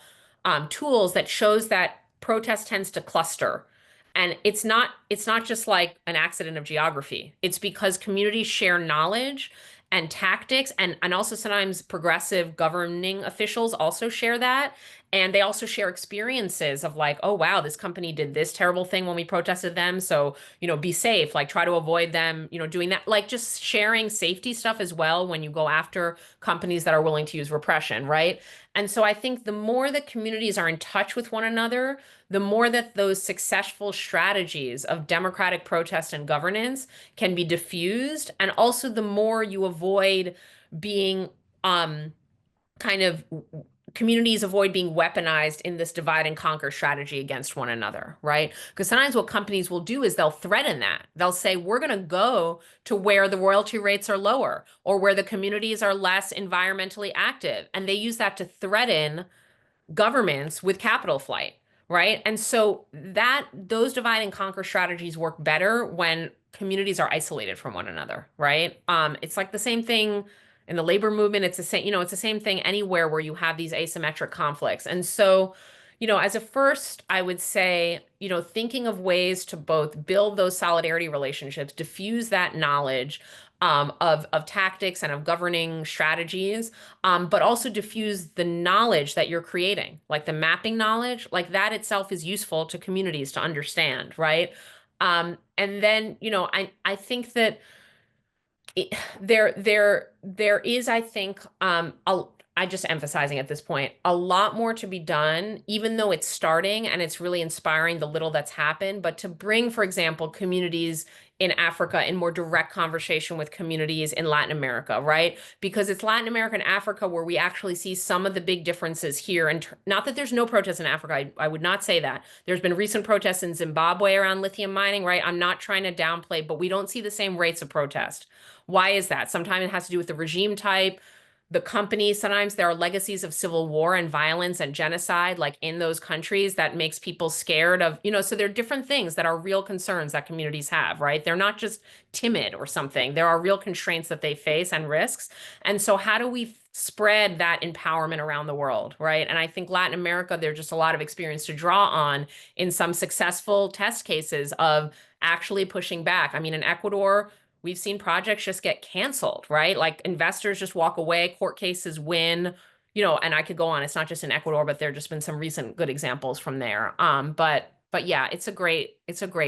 Speaker 1: tools that shows that protest tends to cluster. And it's not just like an accident of geography. It's because communities share knowledge and tactics, and also sometimes progressive governing officials also share that. And they also share experiences of like, oh, wow, this company did this terrible thing when we protested them. So, be safe, like try to avoid them, doing that, like just sharing safety stuff as well when you go after companies that are willing to use repression, right? And so I think the more that communities are in touch with one another, the more that those successful strategies of democratic protest and governance can be diffused. And also the more you avoid being kind of communities avoid being weaponized in this divide and conquer strategy against one another, right? Because sometimes what companies will do is they'll threaten that. They'll say, we're going to go to where the royalty rates are lower or where the communities are less environmentally active. And they use that to threaten governments with capital flight, right? And so those divide and conquer strategies work better when communities are isolated from one another, right? It's like the same thing in the labor movement. It's the same, it's the same thing anywhere where you have these asymmetric conflicts. And so, as a first, I would say, thinking of ways to both build those solidarity relationships, diffuse that knowledge, of tactics and of governing strategies, but also diffuse the knowledge that you're creating, like the mapping knowledge, like that itself is useful to communities to understand, right? And then, I think that there is, I think, I just emphasizing at this point, a lot more to be done, even though it's starting and it's really inspiring the little that's happened, but to bring, for example, communities in Africa in more direct conversation with communities in Latin America, right? Because it's Latin America and Africa where we actually see some of the big differences here. And not that there's no protests in Africa, I would not say that. There's been recent protests in Zimbabwe around lithium mining, right? I'm not trying to downplay, but we don't see the same rates of protest. Why is that? Sometimes it has to do with the regime type. the companies, sometimes there are legacies of civil war and violence and genocide, like in those countries, that makes people scared of, so there are different things that are real concerns that communities have, right? They're not just timid or something. There are real constraints that they face and risks. And so how do we spread that empowerment around the world, right? And I think Latin America, there's just a lot of experience to draw on in some successful test cases of actually pushing back. I mean, in Ecuador, we've seen projects just get canceled, right? Like investors just walk away, court cases win, and I could go on. It's not just in Ecuador, but there have just been some recent good examples from there. But yeah, it's a great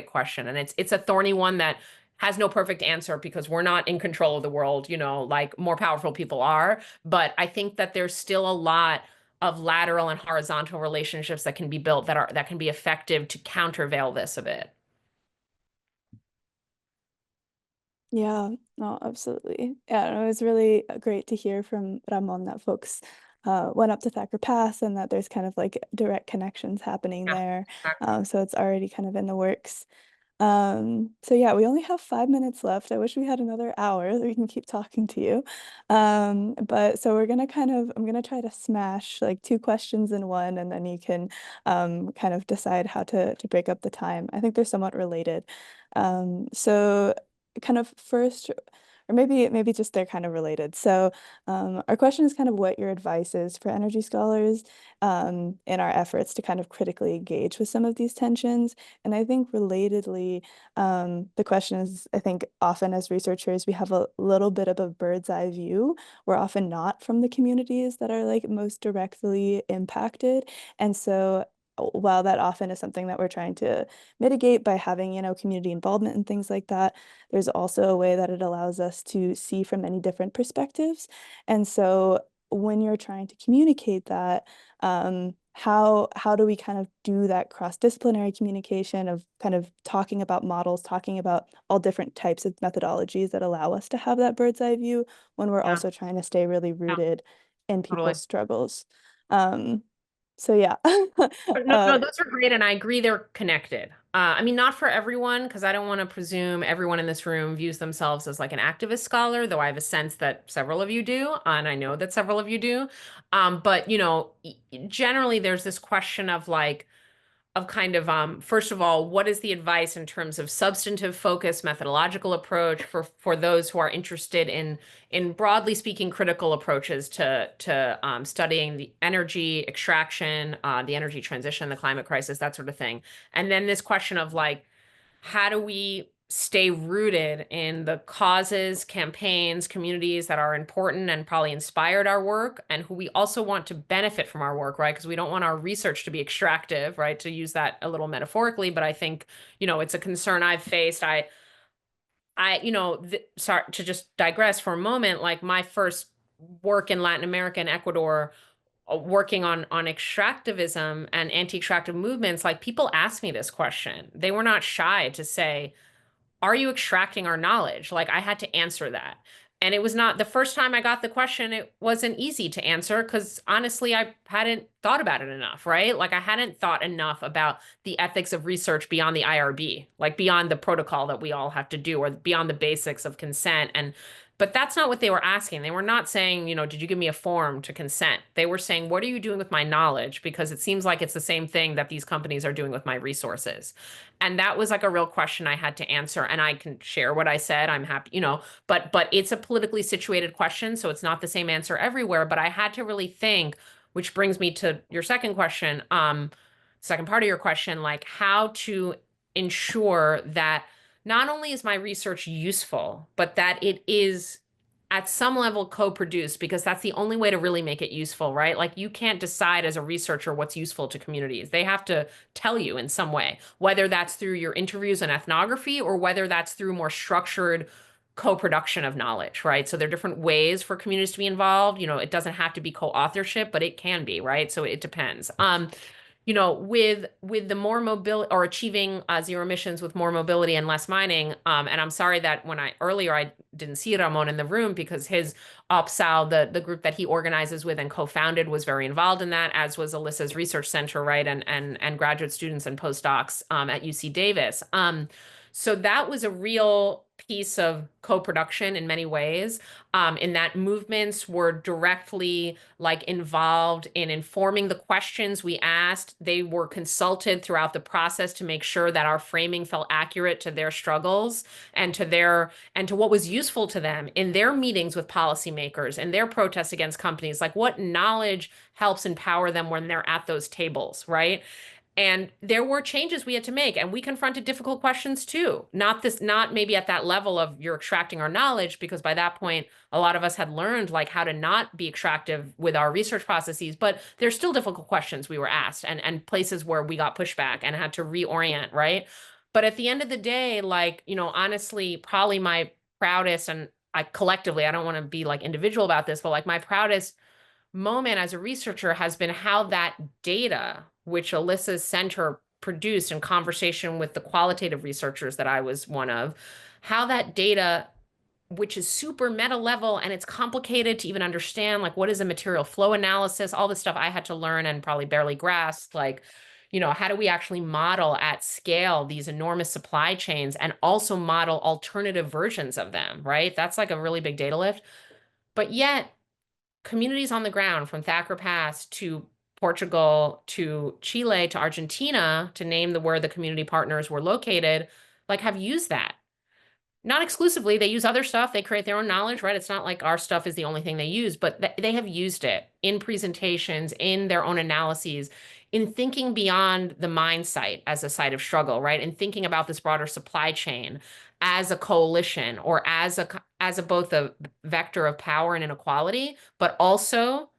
Speaker 1: question. And it's a thorny one that has no perfect answer because we're not in control of the world, like more powerful people are. But I think that there's still a lot of lateral and horizontal relationships that can be built that can be effective to countervail this a bit.
Speaker 2: Yeah, no, absolutely. Yeah, no, it was really great to hear from Ramon that folks went up to Thacker Pass and that there's kind of like direct connections happening
Speaker 1: Yeah,
Speaker 2: there.
Speaker 1: exactly.
Speaker 2: So it's already kind of in the works. So yeah, we only have 5 minutes left. I wish we had another hour that we can keep talking to you. But so I'm gonna try to smash like two questions in one, and then you can kind of decide how to break up the time. I think they're somewhat related. So kind of first, or maybe just they're kind of related. So our question is kind of what your advice is for energy scholars in our efforts to kind of critically engage with some of these tensions. And I think relatedly, the question is, I think often as researchers, we have a little bit of a bird's eye view. We're often not from the communities that are like most directly impacted. And so while that often is something that we're trying to mitigate by having, community involvement and things like that, there's also a way that it allows us to see from many different perspectives. And so when you're trying to communicate that, how do we kind of do that cross-disciplinary communication of kind of talking about models, talking about all different types of methodologies that allow us to have that bird's eye view when we're
Speaker 1: Yeah,
Speaker 2: also trying to stay really
Speaker 1: yeah,
Speaker 2: rooted in
Speaker 1: totally.
Speaker 2: people's struggles. So yeah.
Speaker 1: No, no, those are great, and I agree they're connected. I mean, not for everyone, because I don't want to presume everyone in this room views themselves as like an activist scholar, though I have a sense that several of you do, and I know that several of you do. But generally there's this question of like, of kind of first of all, what is the advice in terms of substantive focus, methodological approach for those who are interested in broadly speaking critical approaches to studying the energy extraction, the energy transition, the climate crisis, that sort of thing. And then this question of like, how do we stay rooted in the causes, campaigns, communities that are important and probably inspired our work and who we also want to benefit from our work, right? Because we don't want our research to be extractive, right? To use that a little metaphorically, but I think, it's a concern I've faced. Sorry to just digress for a moment, like my first work in Latin America and Ecuador, working on extractivism and anti-extractive movements, like people ask me this question. They were not shy to say, are you extracting our knowledge? Like I had to answer that. And it was not the first time I got the question, it wasn't easy to answer because honestly, I hadn't thought about it enough, right? Like I hadn't thought enough about the ethics of research beyond the IRB, like beyond the protocol that we all have to do or beyond the basics of consent. But that's not what they were asking. They were not saying, did you give me a form to consent? They were saying, what are you doing with my knowledge? Because it seems like it's the same thing that these companies are doing with my resources. And that was like a real question I had to answer. And I can share what I said. I'm happy, but it's a politically situated question. So it's not the same answer everywhere. But I had to really think, which brings me to your second question, second part of your question, like how to ensure that not only is my research useful, but that it is at some level co-produced, because that's the only way to really make it useful, right? Like you can't decide as a researcher what's useful to communities. They have to tell you in some way, whether that's through your interviews and ethnography or whether that's through more structured co-production of knowledge, right? So there are different ways for communities to be involved. It doesn't have to be co-authorship, but it can be, right? So it depends. With the more mobility or achieving zero emissions with more mobility and less mining. And I'm sorry that when I didn't see Ramon in the room because his OPSAL, the group that he organizes with and co-founded, was very involved in that, as was Alyssa's research center, right? And graduate students and postdocs at UC Davis. So that was a real piece of co-production in many ways, in that movements were directly like involved in informing the questions we asked. They were consulted throughout the process to make sure that our framing felt accurate to their struggles and to what was useful to them in their meetings with policymakers and their protests against companies. Like what knowledge helps empower them when they're at those tables, right? And there were changes we had to make, and we confronted difficult questions too. Not maybe at that level of you're extracting our knowledge, because by that point, a lot of us had learned like how to not be extractive with our research processes, but there's still difficult questions we were asked and places where we got pushback and had to reorient, right? But at the end of the day, like, honestly, probably my proudest, and I collectively, I don't want to be like individual about this, but like my proudest moment as a researcher has been how that data, which Alyssa's center produced in conversation with the qualitative researchers that I was one of, how that data, which is super meta level and it's complicated to even understand, like what is a material flow analysis, all the stuff I had to learn and probably barely grasp, like, how do we actually model at scale these enormous supply chains and also model alternative versions of them, right? That's like a really big data lift. But yet, communities on the ground from Thacker Pass to Portugal to Chile to Argentina, to name where the community partners were located, like have used that. Not exclusively, they use other stuff. They create their own knowledge, right? It's not like our stuff is the only thing they use, but they have used it in presentations, in their own analyses, in thinking beyond the mine site as a site of struggle, right? And thinking about this broader supply chain as a coalition or as a both a vector of power and inequality, but also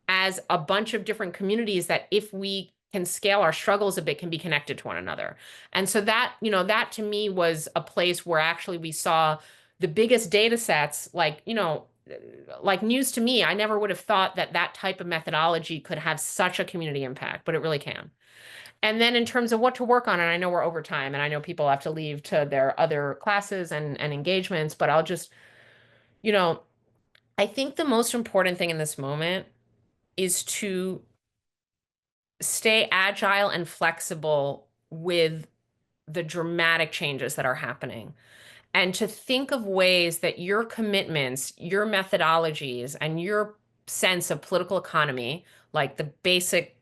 Speaker 1: as a bunch of different communities that if we can scale our struggles a bit can be connected to one another. And so that, that to me was a place where actually we saw the biggest data sets, like, like news to me. I never would have thought that that type of methodology could have such a community impact, but it really can. And then in terms of what to work on, and I know we're over time and I know people have to leave to their other classes and engagements, but I'll just, I think the most important thing in this moment is to stay agile and flexible with the dramatic changes that are happening, and to think of ways that your commitments, your methodologies, and your sense of political economy, like the basic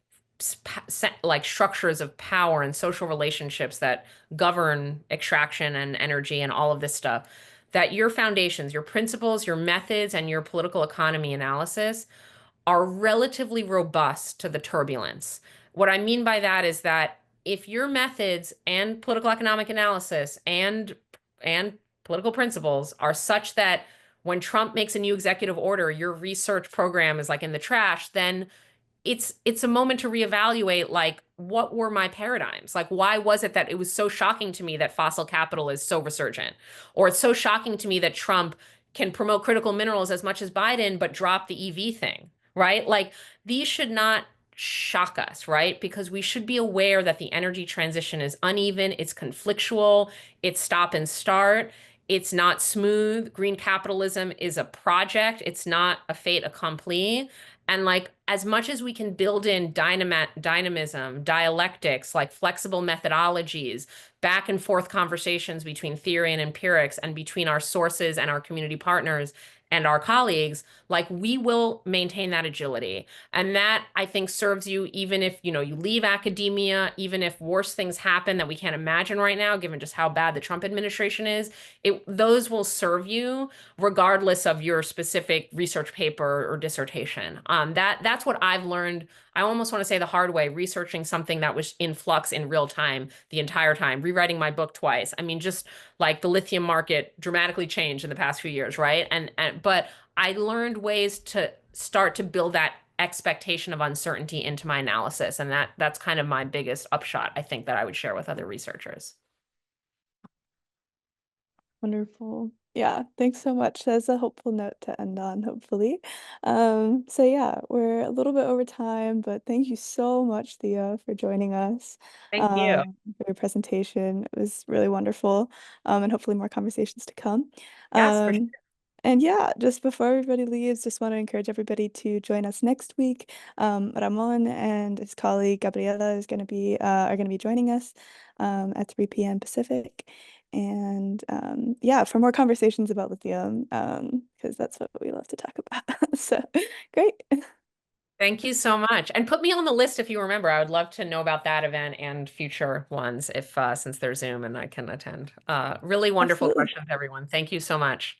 Speaker 1: like structures of power and social relationships that govern extraction and energy and all of this stuff, that your foundations, your principles, your methods, and your political economy analysis are relatively robust to the turbulence. What I mean by that is that if your methods and political economic analysis and political principles are such that when Trump makes a new executive order, your research program is like in the trash, then it's a moment to reevaluate, like, what were my paradigms? Like, why was it that it was so shocking to me that fossil capital is so resurgent? Or it's so shocking to me that Trump can promote critical minerals as much as Biden, but drop the EV thing, right? Like, these should not shock us, right? Because we should be aware that the energy transition is uneven, it's conflictual, it's stop and start. It's not smooth. Green capitalism is a project. It's not a fait accompli. And like, as much as we can build in dynamism, dialectics, like flexible methodologies, back and forth conversations between theory and empirics and between our sources and our community partners and our colleagues, like we will maintain that agility. And that, I think, serves you even if, you leave academia, even if worse things happen that we can't imagine right now, given just how bad the Trump administration is, those will serve you regardless of your specific research paper or dissertation. That's what I've learned. I almost want to say the hard way, researching something that was in flux in real time the entire time, rewriting my book twice. I mean, just like the lithium market dramatically changed in the past few years, right? But I learned ways to start to build that expectation of uncertainty into my analysis. And that's kind of my biggest upshot, I think, that I would share with other researchers.
Speaker 2: Wonderful. Yeah, thanks so much. That's a hopeful note to end on, hopefully. So yeah, we're a little bit over time, but thank you so much, Thea, for joining us,
Speaker 1: Thank you.
Speaker 2: for your presentation. It was really wonderful, and hopefully more conversations to come.
Speaker 1: Yes, for sure.
Speaker 2: And yeah, just before everybody leaves, just want to encourage everybody to join us next week. Ramon and his colleague Gabriela are going to be joining us at 3 p.m. Pacific. And yeah, for more conversations about lithium, because that's what we love to talk about. So great.
Speaker 1: Thank you so much. And put me on the list if you remember. I would love to know about that event and future ones if since they're Zoom and I can attend. Really wonderful
Speaker 2: Absolutely.
Speaker 1: questions, everyone. Thank you so much.